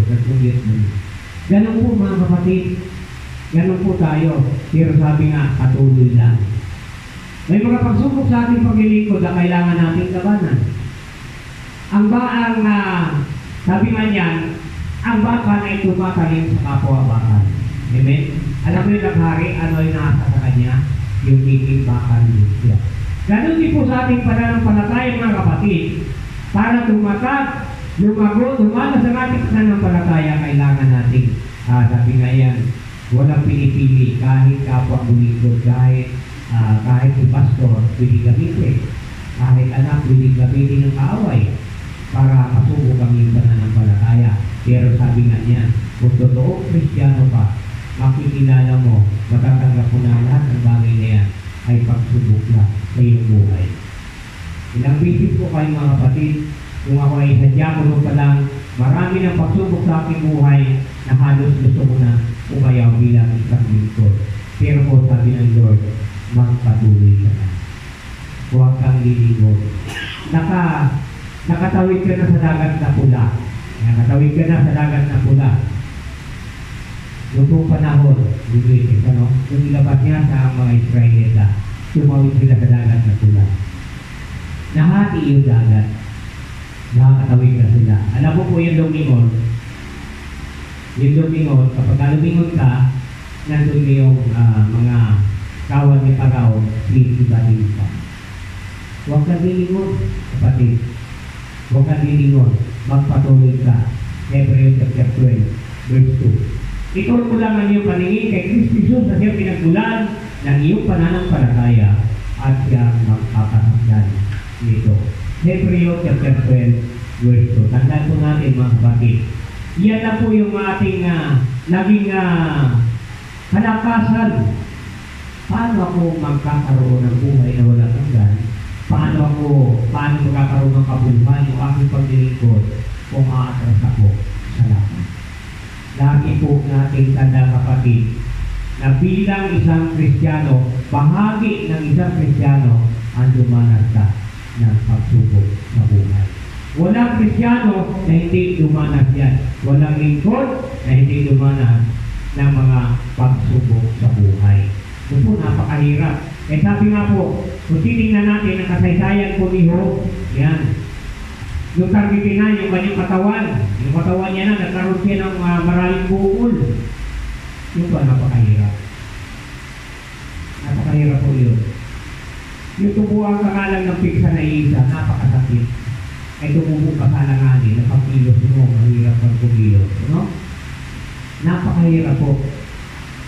Speaker 3: Ganun po mga kapatid, ganun po tayo. Pero sabi nga, patuloy lang. May mga pagsubok sa ating paglilingkod na kailangan nating labanan. Ang baang, sabi nga niyan, ang baka ay tumatalim sa kapwa-bakan. Amen? Alam mo yung naghari, ano yung nasa sa kanya? Yung higing baka niya. Ganun din po sa ating pananampalataya mga kapatid. Para tumatag, lumago, tumatas ang ating pananampalataya, kailangan nating, sabi nga yan, walang pinipili, kahit kapwa bulingkod, kahit si pastor, pwede gamitin. Kahit anak, pwede gamitin ng kaaway para masubok ang iyong pananampalataya. Pero sabi nga niya, kung totoo Kristiyano pa, makikilala mo, matatanggap mo na lahat ng bagay na yan ay pagsubok na sa iyong buhay. Ilang bisis ko kayo mga kapatid, kung ako ay sadya pa lang, marami ng pagsubok sa aking buhay na halos gusto ko na umayaw bilang isang lingkod. Pero po sabi ng Lord, magpatuloy ka na. Huwag kang lilingon. Nakatawid ka na sa dagat na pula. Nakatawid ka na sa dagat na pula. Noong pong panahon, yung ilabas niya sa mga Israelita, tumawid sila sa dagat na pula. Nahati yung dagat. Nakakatawid na sila. Alam mo po yung lumingon. Yung lumingon, kapag lumingon ka, nandun yung mga kawan ni Parao, iba-iba ka. Huwag kang lilingon, kapatid. Huwag kang lilingon. Magpatuloy ka. Hebrews chapter 12, verse 2. Ito ko lang ang iyong paningin kay Kristo Jesus na siya pinagmulan ng iyong pananampalataya at siya magpapasakdan nito. Hebrews chapter 12, verse 2. Tandaan po natin mga kapatid. Yan na po yung ating naging kalakasan. Paano ako magkakaroon ng buhay na walang hanggan? Paano magkakaroon ng kabuluhan yung aking paglilingkod kung aatras ako sa lahat? Lagi po nating tanda kapatid na bilang isang Kristiyano, bahagi ng isang Kristiyano ang dumanas ka ng pagsubok sa buhay. Walang Kristiyano na hindi dumanas yan. Walang lingkod na hindi dumanas ng mga pagsubok sa buhay. Ito po, napakahirap. Sabi nga po, kung titingnan natin ang kasaysayan po ni Job, yan. Yung targetin na yung kanyang katawan. Yung katawan niya na, nagkaroon siya ng maraming bukol. Yung po, napakahirap. Napakahirap po yun. Yung tubuang kangalang ng piksa na isa, napakasakit. Ay tumubong ka sa langanin, napakilos mo, mahirap kang kumilos. No? Napakahirap po.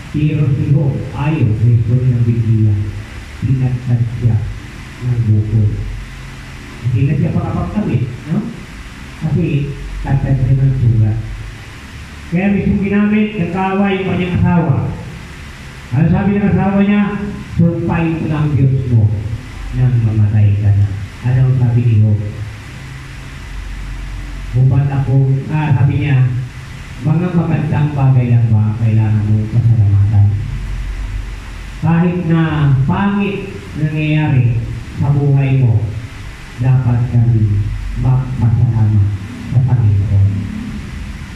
Speaker 3: Pero si Job, ayaw sa history ng Biblia, pinagtad siya ng bukol. Hindi na siya pakapagkabit, no? Kasi tatad siya ng sulat. Kaya mismo ginamit, nagkaway yung kanyang asawa. Ano sabi ng asawa niya? Sumpain ko ng Diyos mo nang mamatay ka na. Ano sabi ni Job? Bubat ako, sabi niya, mga magandang bagay lang ba kailangan mong pasalamatan? Kahit na pangit nangyayari sa buhay mo, dapat kami magpasalamat sa Panginoon.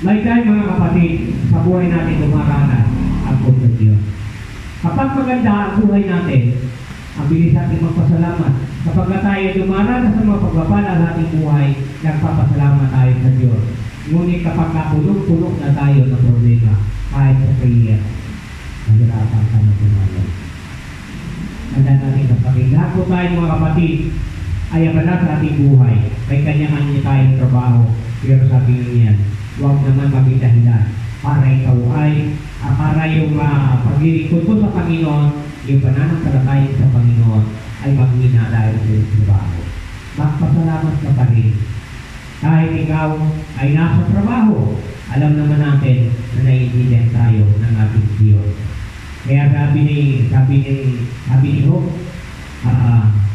Speaker 3: May time mga kapatid, sa buhay natin dumaranas ang ng Diyos. Kapag maganda ang buhay natin, ang bilis natin magpasalamat. Kapag tayo dumaranas sa mga pagpapala sa ating buhay, nagpapasalamat tayo sa Diyos. Ngunit kapag kapulong-pulong na tayo ng problema, kahit sa prayer, nagirapan ka na tumalan. Tandaan natin kapatid, lahat po tayo mga kapatid, ay abala sa ating buhay. May kanya-kanya tayong trabaho. Pero sabi nyo yan, huwag naman maging dahilan para ikaw ay, para yung paglilingkod ko sa Panginoon, yung pananampalataya sa Panginoon, ay maghina dahil sa iyong trabaho. Magpasalamat ka pa rin. Kahit ikaw ay nasa trabaho, alam naman natin na naiintindihan tayo ng ating Diyos. Kaya sabi ni Job,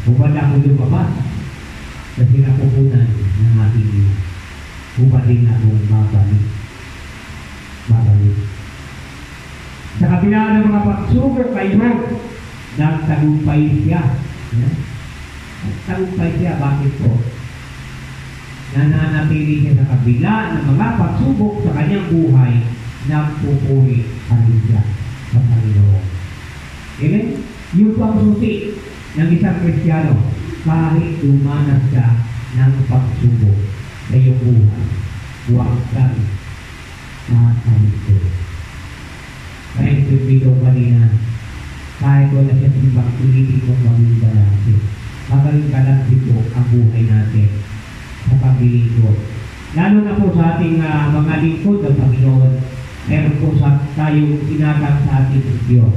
Speaker 3: hubad ako lumabas sa sinapupunan ng ating Diyos. Hubad din akong babalik. Sa kabila ng mga pagsubok kay Job, nagtagumpay siya. Nagtagumpay siya, bakit po? Nananatili siya sa kabila ng mga pagsubok sa kanyang buhay, nagpupuri pa rin siya sa Panginoon. Amen? Yung pagsusi ng isang Kristiyano, kahit dumanas siya ng pagsubok sa iyong buhay, huwag kang matalito. Kaya ito kanina, kahit wala siya timbang, ulitin kong maging balansi. Magaling balansi po ang buhay natin sa paglilingkod. Lalo na po sa ating mga lingkod ng Panginoon, meron po tayong sinatang sa ating Diyos.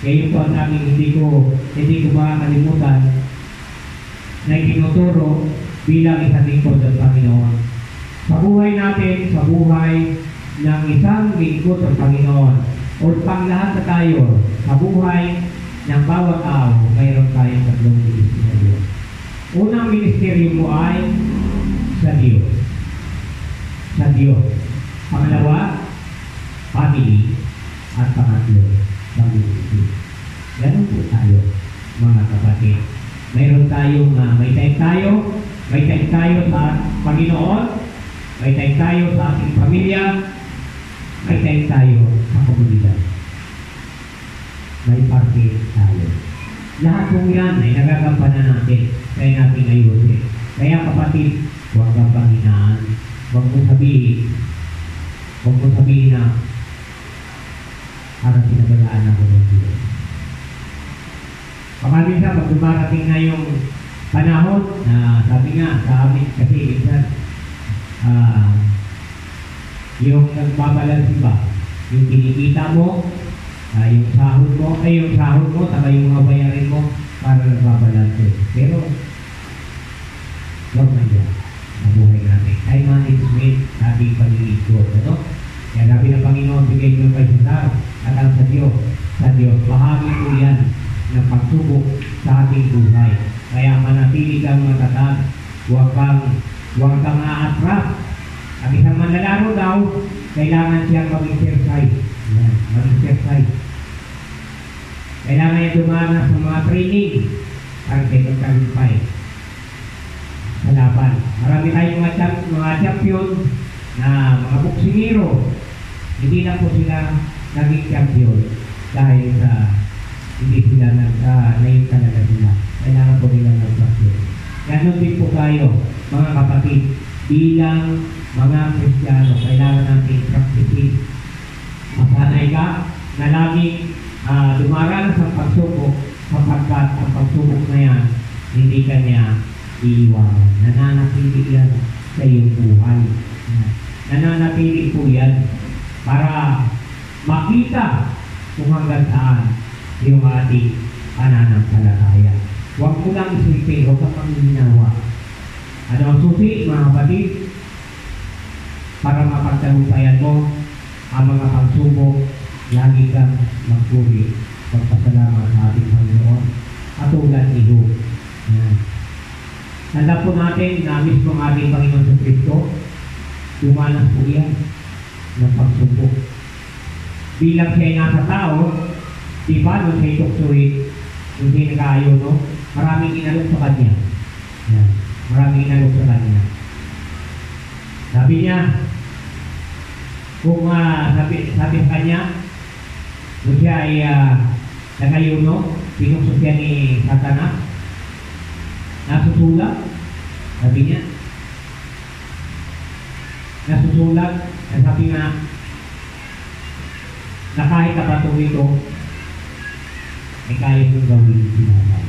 Speaker 3: Kaya yun po ang aming hindi ko makakalimutan na itinuturo bilang isang lingkod ng Panginoon. Sa buhay natin, sa buhay ng isang lingkod ng Panginoon, o pang lahat na tayo, sa buhay ng bawat tao, mayroon tayong tatlong ministeryo. Unang ministeryo mo ay sa Diyos. Sa Diyos. Pangalawa, family. At pangatlo, community. Ganun po tayo, mga kapatid. Mayroon tayong, may time tayo sa Panginoon, may time tayo sa ating pamilya, may time tayo sa komunidad. May parte tayo. Lahat ng yan ay nagagampanan natin, kaya natin ayusin. Kaya kapatid, huwag kang panghinaan. Huwag mo sabihin na parang sinabalaan ako ng Diyos. Kapag minsan, pag dumarating na yung panahon na sabi nga sa amin kasi minsan yung nagbabalansi ba, yung kinikita mo, yung sahod mo, saka yung mga bayarin mo para nagbabalansi. Pero huwag na yan ang buhay natin. Time management sa ating paglilingkod. Ano? Kaya sabi ng Panginoon, bigay mo kay Cesar at ang sa Diyos. Bahagi po yan ng pagsubok sa ating buhay. Kaya manatili kang matatag, huwag kang aatras. Ang isang manlalaro daw, kailangan siyang mag-exercise. Mag-exercise. Kailangan niya dumanas sa mga training para kayo magkagumpay sa laban. Marami tayong mga champion na mga boksingero. Hindi na po sila naging champion dahil sa hindi sila na-name talaga sila. Kailangan po nila mag-practice. Ganon din po tayo, mga kapatid, bilang mga Kristiyano, kailangan natin practice. Masanay ka na laging dumaranas ang pagsubok sapagkat ang pagsubok na yan, hindi ka niya iiwanan. Nananatili yan sa iyong buhay. Nananatili po yan para makita kung hanggang saan yung ating pananampalataya. Huwag mo lang isipin, huwag kang panginawa. Ano ang susi, mga kapatid? Para mapagtagumpayan mo ang mga pagsubok, lagi kang magpuri, magpasalamat sa ating Panginoon. Katulad ni Job. Tanda po natin na mismo ang ating Panginoon sa Kristo, dumanas po yan ng pagsubok. Bilang siya ay nasa tao, di ba, nung siya ituksuhin, nung siya nag-aayon, no? Maraming inalok sa kanya. Maraming inalok sa kanya. Sabi niya, kung sabi sa kanya, kung siya ay nagayuno, pinukso siya ni Satanas, nasusulat, sabi niya, nasusulat, sabi nga, na kahit kapatong ito, ay kaya mong gawin yung tinapay.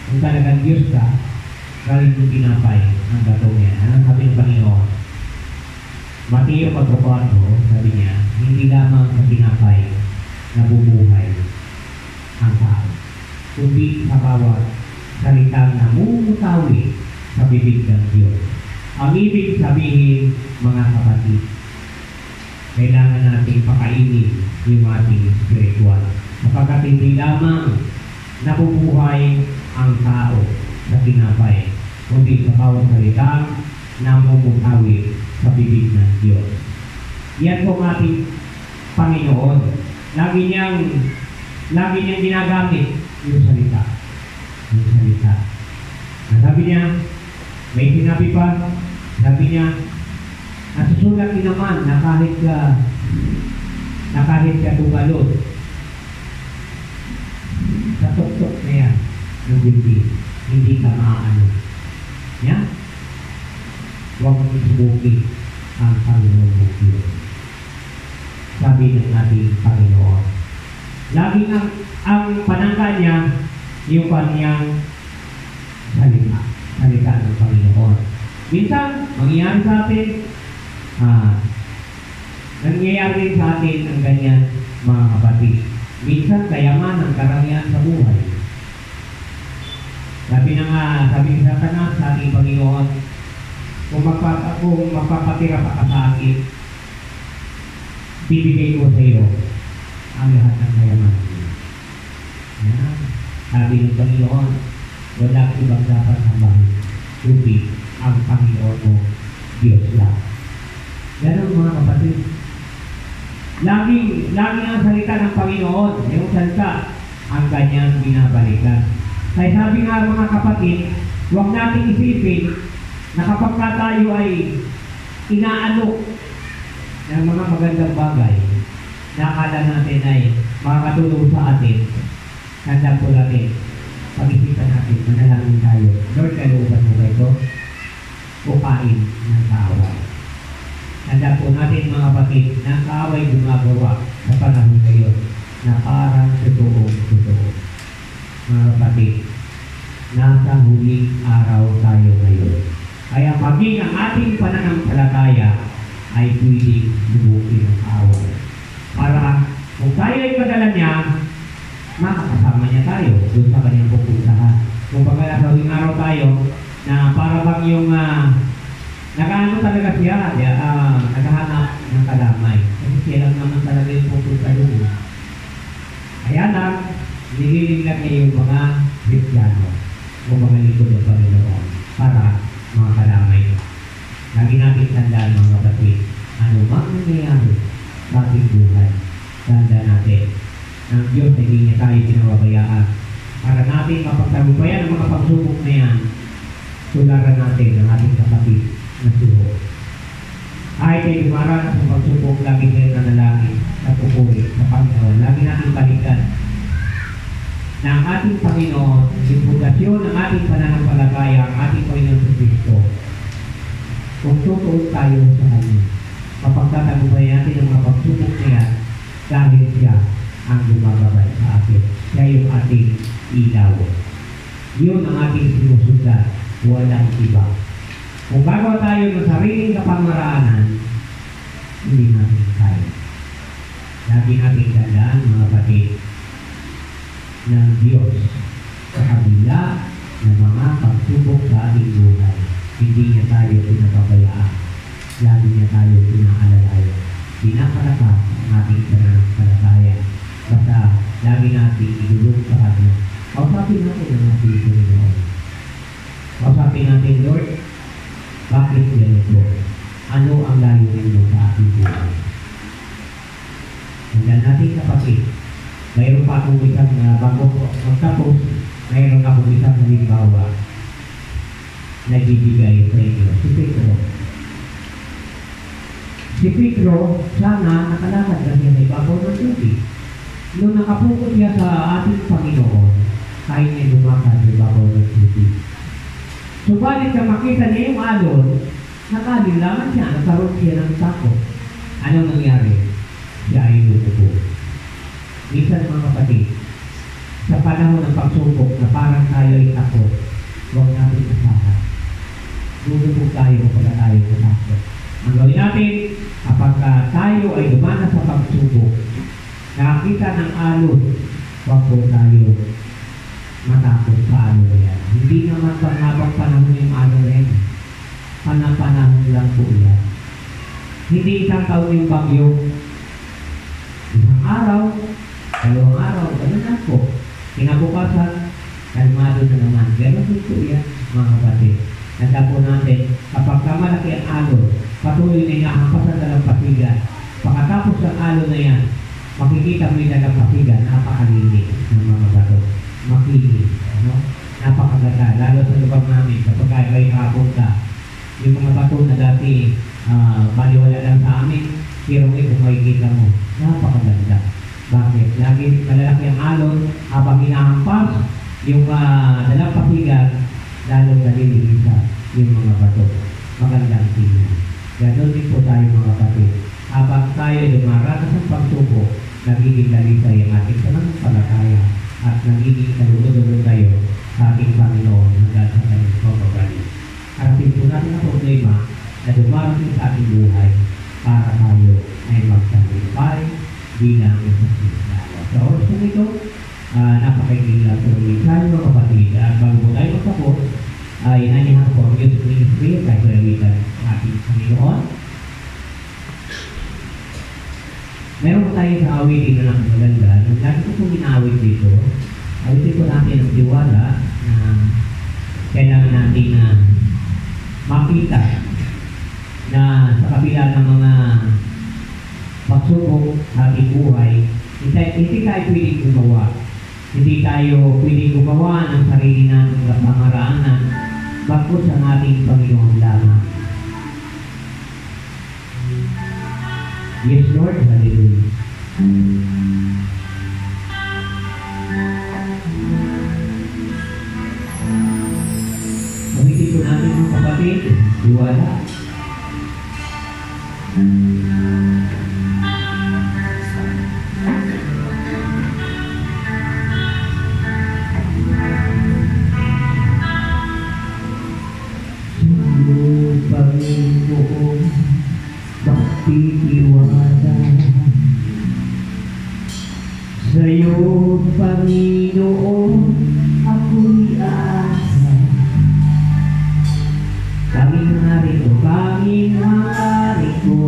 Speaker 3: Kung talagang Diyos ka, gawin mong tinapay ang batong yan. Anong sabi ng Panginoon? Mateo 4:4, sabi niya, hindi lamang sa tinapay na bubuhay ang tao, kundi sa bawat salitang namumutawi sa bibig ng Diyos. Ang ibig sabihin, mga kapatid, kailangan natin pakainin yung ating spiritual. Sapagkat hindi lamang nabubuhay ang tao sa tinapay, kundi sa bawat salitang namumutawi sa bibig ng Diyos. Yan po ang ating Panginoon. Lagi niyang ginagamit yung salita. Yung salita. Sabi niya, may sinabi pa, sabi niya, nasusulat din naman na kahit ka tumalon sa tuktok na yan ng dibdib, hindi ka maaano. Yan? Huwag mong subukin ang Panginoon mo Diyos. Sabi ng ating Panginoon. Laging ang panangka niya, yung kanyang salita ng Panginoon. Minsan, mangyayari sa atin, nangyayari sa atin ang ganyan, mga kapatid. Minsan, kayaman ang karangyaan sa buhay. Sabi ni Satanas sa ating Panginoon, kung magpapatira pa ka sa akin, bibigay ko sa iyo ang lahat ng kayaman. Yan. Sabi ng Panginoon, wala ibang dapat sambahin, kundi ang Panginoon mo, Diyos lang. Ganun mga kapatid. Laging ang salita ng Panginoon, yung salita, ang kanyang binabalikan. Kaya sabi nga mga kapatid, huwag natin isipin na kapag tayo ay inaalok ng mga magandang bagay, nakala natin ay makakatulong sa atin. Handa po natin, pag-isipan natin, manalangin tayo. Lord, kalooban mo ba ito? Kukain ng kaaway. Handa po natin mga kapatid, na kaaway gumagawa sa panahon ngayon na parang totoo. Mga kapatid, nasa huling araw tayo ngayon. Kaya maging ang ating pananampalataya ay pwedeng lubukin ng kaaway. Para kung tayo ay padala niya, makakasama niya tayo doon sa kanyang pupuntahan. Kung pagkala sa huling araw tayo, na para bang yung nag-ano talaga siya, naghahanap ng kalamay. Kasi siya lang naman talaga yung pupunta doon. Kaya lang, nililing lang niya yung mga Kristiyano o mga likod ng Panginoon para mga kalamay. Lagi natin tandaan mga kapatid, ano bang nangyayari sa ating buhay? Tandaan natin, ng Diyos ay hindi niya tayo pinababayaan para natin mapagtagumpayan ang mga pagsubok na yan. Tularan natin ang ating kapatid na suho. Kahit ay dumaranas ang pagsubok, lagi tayo nanalangin sa pupuri sa Panginoon. Lagi natin balikan na ang ating Panginoon, yung pundasyon ng ating pananampalataya, ang ating Panginoon sa Kristo. Kung tutuon tayo sa Kanya, mapagtatagumpayan natin ang mga pagsubok na yan dahil siya ang gumagabay sa atin. Siya yung ating ilaw. Yun ang ating sinusundan. Walang iba. Kung gagawa tayo ng sariling kapamaraanan, hindi natin kaya. Lagi natin tandaan, mga kapatid, ng Diyos sa kabila ng mga pagsubok sa ating buhay. Hindi niya tayo pinapabayaan. Lagi niya tayo pinaalalayan. Pinapalakas ang ating pananampalataya. Basta lagi natin idulog sa Kanya. Kausapin natin ang ating Panginoon. Kausapin natin, Lord, bakit ganito? Ano ang layunin mo sa ating buhay? Hanggang natin kapatid, mayroon pa akong isang bago magtapos, mayroon akong isang halimbawa na bibigay sa inyo. Si Pedro. Si Pedro, sana nakalakad kasi sa ibabaw ng tubig. Nung nakapukot niya sa ating Panginoon, kaya niya lumakad sa ibabaw ng tubig. Subalit na makita niya yung alon, nakalilangan siya, nagkaroon siya ng takot. Anong nangyari? Siya ay lumubo. Minsan mga kapatid, sa panahon ng pagsubok na parang tayo ay takot, huwag natin usahan. Lulubog tayo kapag tayo natakot. Ang gawin natin, kapag tayo ay dumanas sa pagsubok, nakakita ng alon, huwag po tayo matakot sa alon na yan. Hindi naman panghabang panahon yung alon na yan. Panahon lang po yan. Hindi isang taon yung bagyo. Isang araw, dalawang araw, ganun lang po. Kinabukasan, kalmado na naman. Ganun din po yan, mga kapatid. Nanda po natin, kapag malaki ang alon, patuloy na inahampas ang dalampasigan. Pagkatapos ng alon na yan, makikita mo yung dalampasigan, napakalinis ng mga bato. Makinis, no? Napakaganda. Lalo sa lugar namin, kapag kayo kapunta, yung mga bato na dati, baliwala lang sa amin, pero kung makikita mo, napakaganda. Bakit? Lagi malalaki ang alon, habang hinahampas, yung dalampasigan, lalong nalilisa yung mga bato. Magandang tingnan. Ganon din po tayo mga kapatid. Habang tayo dumaranas ng pagsubok, nagiging nalisa yung ating pananampalataya at nagiging nalulunod tayo sa ating Panginoon hanggang sa kanyang pagpapagaling. Harapin po natin ang problema na dumarating sa ating buhay para tayo ay magtagumpay bilang isang Kristiyano. Sa oras na ito, napakaiging lang po rin tayo mga kapatid. At bago po tayo magtapos, ay nandihan po ang music ministry kahit kalawitan ng ating Panginoon. Meron po tayo sa awitin na lang maganda. Nung lagi ko pong inaawit dito, awitin po natin ang tiwala na kailangan natin na makita na sa kabila ng mga pagsubok sa ating buhay, hindi tayo pwedeng gumawa. Hindi tayo pwedeng gumawa ng sarili natin ng pangaraanan bagkus ang ating Panginoon lamang. Yes, Lord. Hallelujah. Pamitin po natin mga kapatid, tiwala. Panginoon, magtitiwala sa'yo, Panginoon, ako'y asa. Kaming narito, kaming narito,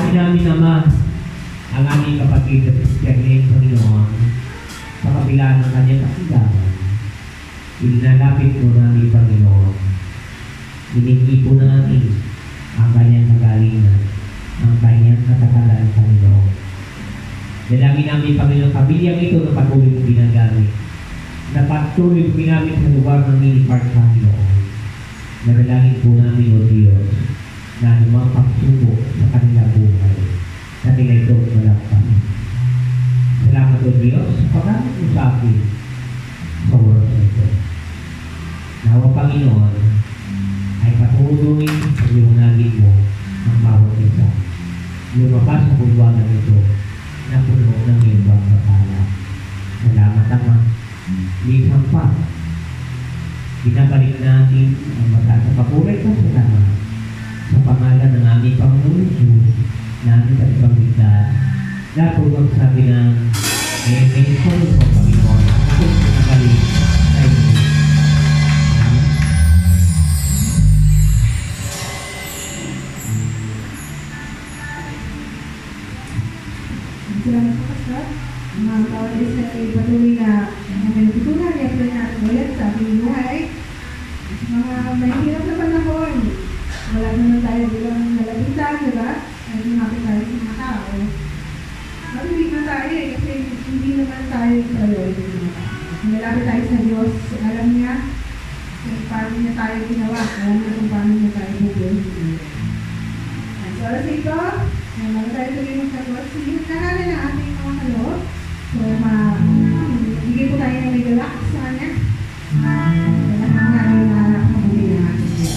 Speaker 3: Dalangin namin naman ang aming kapatid at Christian Panginoon sa kabila ng kanyang kakilangan. Ilinalapit po namin, Panginoon. Hiningi po namin ang kanyang kagalingan, ang kanyang katakalan, Panginoon. Dalangin namin, Panginoon, pamilyang ito na patuloy kong ginagamit. Na patuloy kong ginamit sa lugar ng mini-park, Panginoon. Nadalangin po namin, O Diyos, na anumang pagsubok sa kanilang buhay, kanila ito malakpan. Salamat, O Diyos, sa paggamit mo sa akin sa oras na ito. Nawa, Panginoon, ay patuloy sa liwanagin mo ang bawat isa. Lumabas sa bulwanan ito na puno ng iyong pagpapala. Salamat, Ama. Minsan pa, binabalik natin ang mataas sa papuray ka sa tama sa pangalan ng aming Panginoon Jesus namin at pagligtas. Dapat magsabi ng Amen po po, Panginoon. Ako po nagaling sa inyo.
Speaker 1: Salamat po, Pastor. Mga bawat isa ay patuloy na pinagtutunan, i-apply natin ulit sa ating buhay. Mga mahihirap na panahon, wala naman tayo bilang nalapitan, di ba? Ay lumapit tayo sa mga tao. Maluwig na tayo kasi hindi naman tayo priority ng mga tao. Nalapit tayo sa Diyos, alam niya kung paano niya tayo ginawa, alam niya kung paano niya tayo bubuhay. At so, alas ito, bago tayo tuloy magkagos, nakahala na ating mga kaloob. So, bigay po tayo ng may galak sa kanya. Kailangan namin na makabuli ng ating Diyos.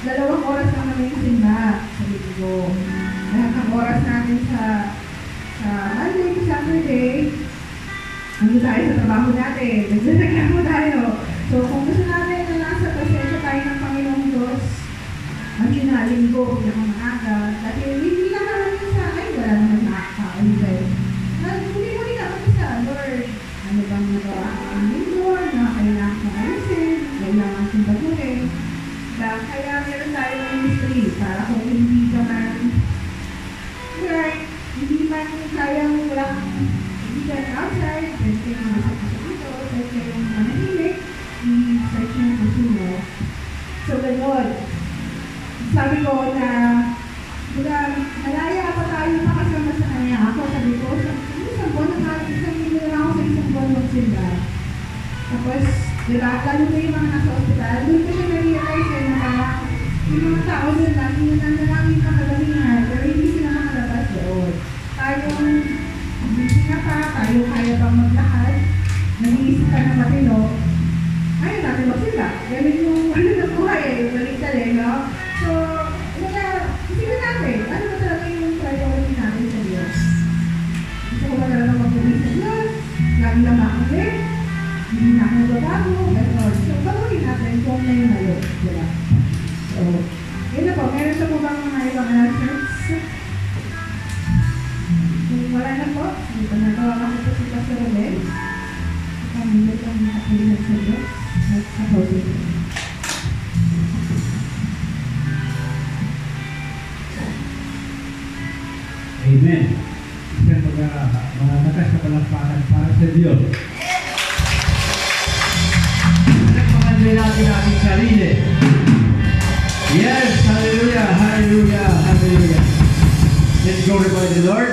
Speaker 1: Dalawang oras lang namin yung simba. Sabi ko, linggo. Lahat ng oras natin sa Monday to Saturday, ano tayo sa trabaho natin, nagsasagramo tayo. So kung gusto natin na nasa presensya tayo ng Panginoong Diyos, ang linggo, pinakamaaga, dahil hindi na naman sa akin, wala naman nakakaulay. Muli-muli na kami sa Lord, ano bang nagawa ang linggo, na kailangan kong alisin, kailangan kong baguhin. Kaya meron tayo ng ministry para kung hindi ka man, hindi man kayang walang hindi ka outside, pwede kayong masakasok dito, pwede kayong manahimik, i-search yung puso mo. So, gano'n. Sabi ko na, malaya pa tayo makasama sa kanya. Ako, sabi ko, isang buwan na tayo, isang milyon ako sa isang buwan magsimba. Tapos, diba, lalo na yung mga nasa ospital, doon ko siya na-realize na parang yung mga tao doon lang, yung nananangin makalamingan, pero hindi sila makalabas doon. Tayong busy na pa, tayo kaya pang maglakad, nag-iisip ka ng matino, ayaw natin magsimba. Ganun yung ano na buhay eh, balik-tali, no? So, isipin natin, ano ba talaga yung priority natin sa Diyos? Gusto ko ba talaga mag-uwi sa Diyos? Lagi lang makulit? Hindi na ako babago? Gano'n. So, baguhin natin kung na yung mayo. Diba? So, yun na po. Meron sa po bang mga ibang announcements? Kung wala na po, hindi pa nagawa ko po si Pastor Robel. Pamilot ang nakapulinan sa Diyos at sa closing.
Speaker 2: Amen. Isang mga lakas na palakpakan para sa Diyos. Nagpakandoy natin ating sarili. Yes, hallelujah, hallelujah, hallelujah. Let's glorify the Lord.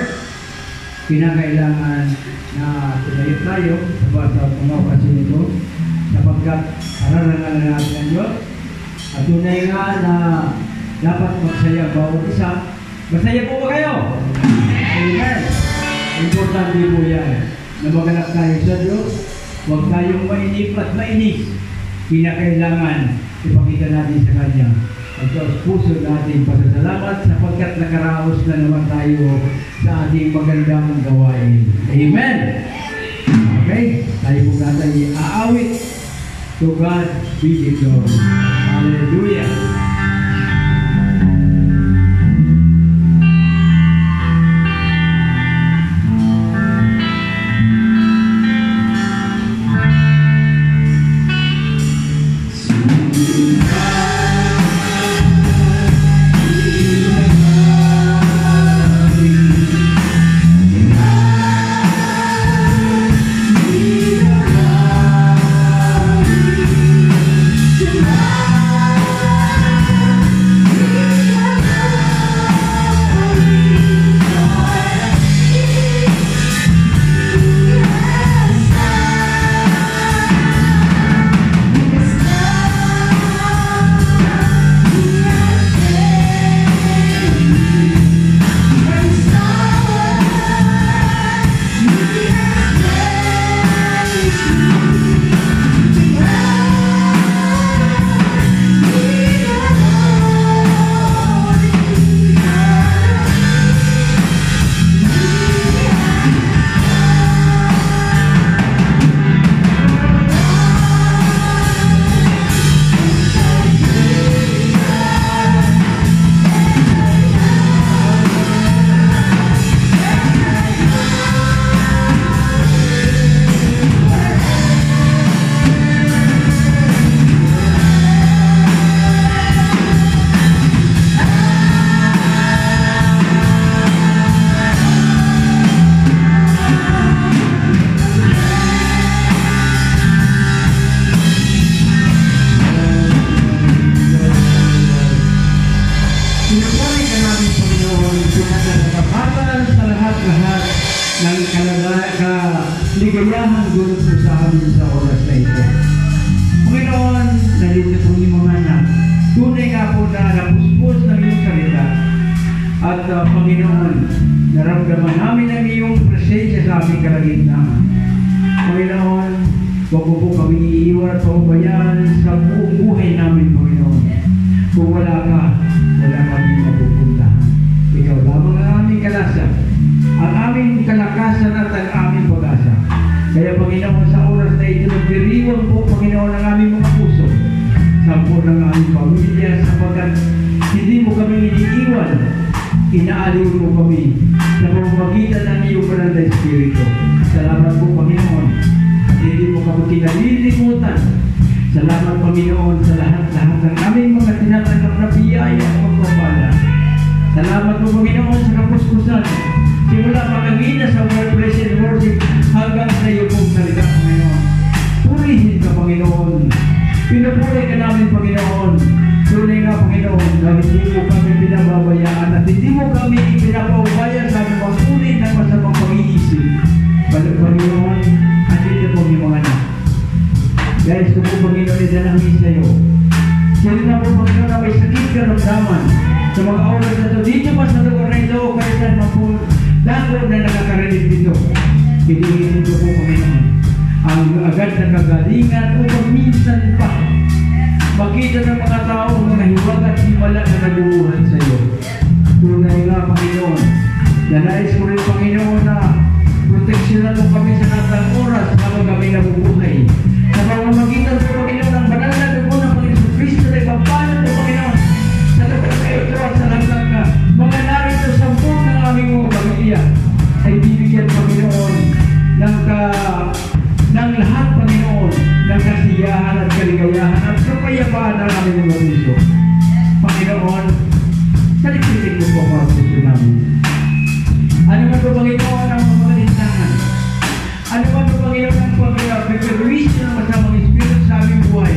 Speaker 2: Kinakailangan na tumayo tayo sa mga okasyon ito sapagkat ararangalan natin ang Diyos. At tunay nga na dapat magsaya bawat isa. Masaya po ba kayo? Amen. Importante po yan na maganap tayo sa Diyos. Huwag tayong mainip at mainis. Kinakailangan ipakita natin sa Kanya at sa puso natin pasasalamat sapagkat nakaraos na naman tayo sa ating magandang gawain. Amen. Okay? Tayo po natin aawit. To God be the glory. Hallelujah. Ligayahan dulot mo sa amin sa oras na ito. Panginoon, nalito po yung mga anak. Tunay nga po na napuspos ng iyong salita. At Panginoon, naramdaman namin ang iyong presensya sa aming kalagitnaan. Panginoon, huwag mo po kami iiwan at pababayaan sa buong buhay namin, Panginoon. Kung wala ka, wala kami mapupuntahan. Panginoon, sa oras na ito, nagdiriwang po, Panginoon, ang aming mga puso. Sampo ng aming pamilya, sapagkat hindi mo kami iniiwan. Inaaliw mo kami sa pamamagitan ng iyong banal na Espiritu. Salamat po, Panginoon. At hindi mo kami kinalilimutan. Salamat, Panginoon, sa lahat-lahat ng aming mga tinatanggap na biyaya at pagpapala. Salamat po, Panginoon, sa kapuskusan. Simula pagkagina sa word, praise and worship hanggang sa iyo pong salita, Panginoon. Purihin ka, Panginoon. Pinupuri ka namin, Panginoon. Tunay nga, Panginoon, na hindi mo kami pinababayaan at hindi mo kami pinapaubaya sa mga ulit ng masamang pag-iisip. Panginoon, andito po yung mga anak. Guys, kung po, Panginoon, idanangin sa iyo. Sino na po, Panginoon, na may sakit karamdaman sa mga oras na ito. Dito pa sa lugar na ito, kahit saan man po, dako na nakakarinig dito. Pinigin ko po, Panginoon, ang agad na kagalingan upang minsan pa makita ng mga tao mga hiwag at himala na nabubuhan sa iyo. Tunay nga, Panginoon, na nais ko rin, Panginoon, na proteksyonan mo kami sa lahat ng oras habang kami nabubuhay. Sa pamamagitan po, Panginoon, ang banal na dugo ng Panginoon Kristo na ipapalan po, Panginoon, sa lugar na ito at sa lahat ng mga narito sa buong ng aming mga pamilya ay bibigyan, Panginoon, ng lahat, Panginoon, ng kasiyahan at kaligayahan at kapayapaan ng aming mga puso. Panginoon, salipitin mo po ang puso namin. Ano man po, Panginoon, ang mga lintangan? Ano man po, Panginoon, ang pagkaruwisyo ng masamang Espiritu sa aming buhay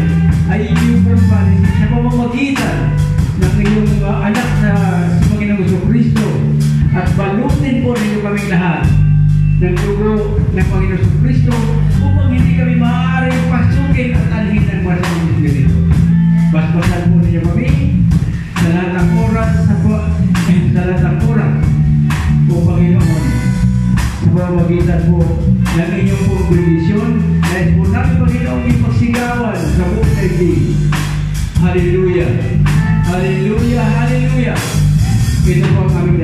Speaker 2: ay iyong pagpalit sa pamamagitan ng iyong anak na si Panginoong Kristo at balutin po ninyo kaming lahat ng dugo ng Panginoong Kristo upang hindi kami maaaring pasukin at alhin ng masamang Espiritu. Basbasan po ninyo kami sa lahat ng oras po, Panginoon, sa pamamagitan po ng inyong pong bendisyon dahil po namin, Panginoon, ipagsigawan sa buong daigdig. Hallelujah! Hallelujah! Hallelujah! Ito po ang aming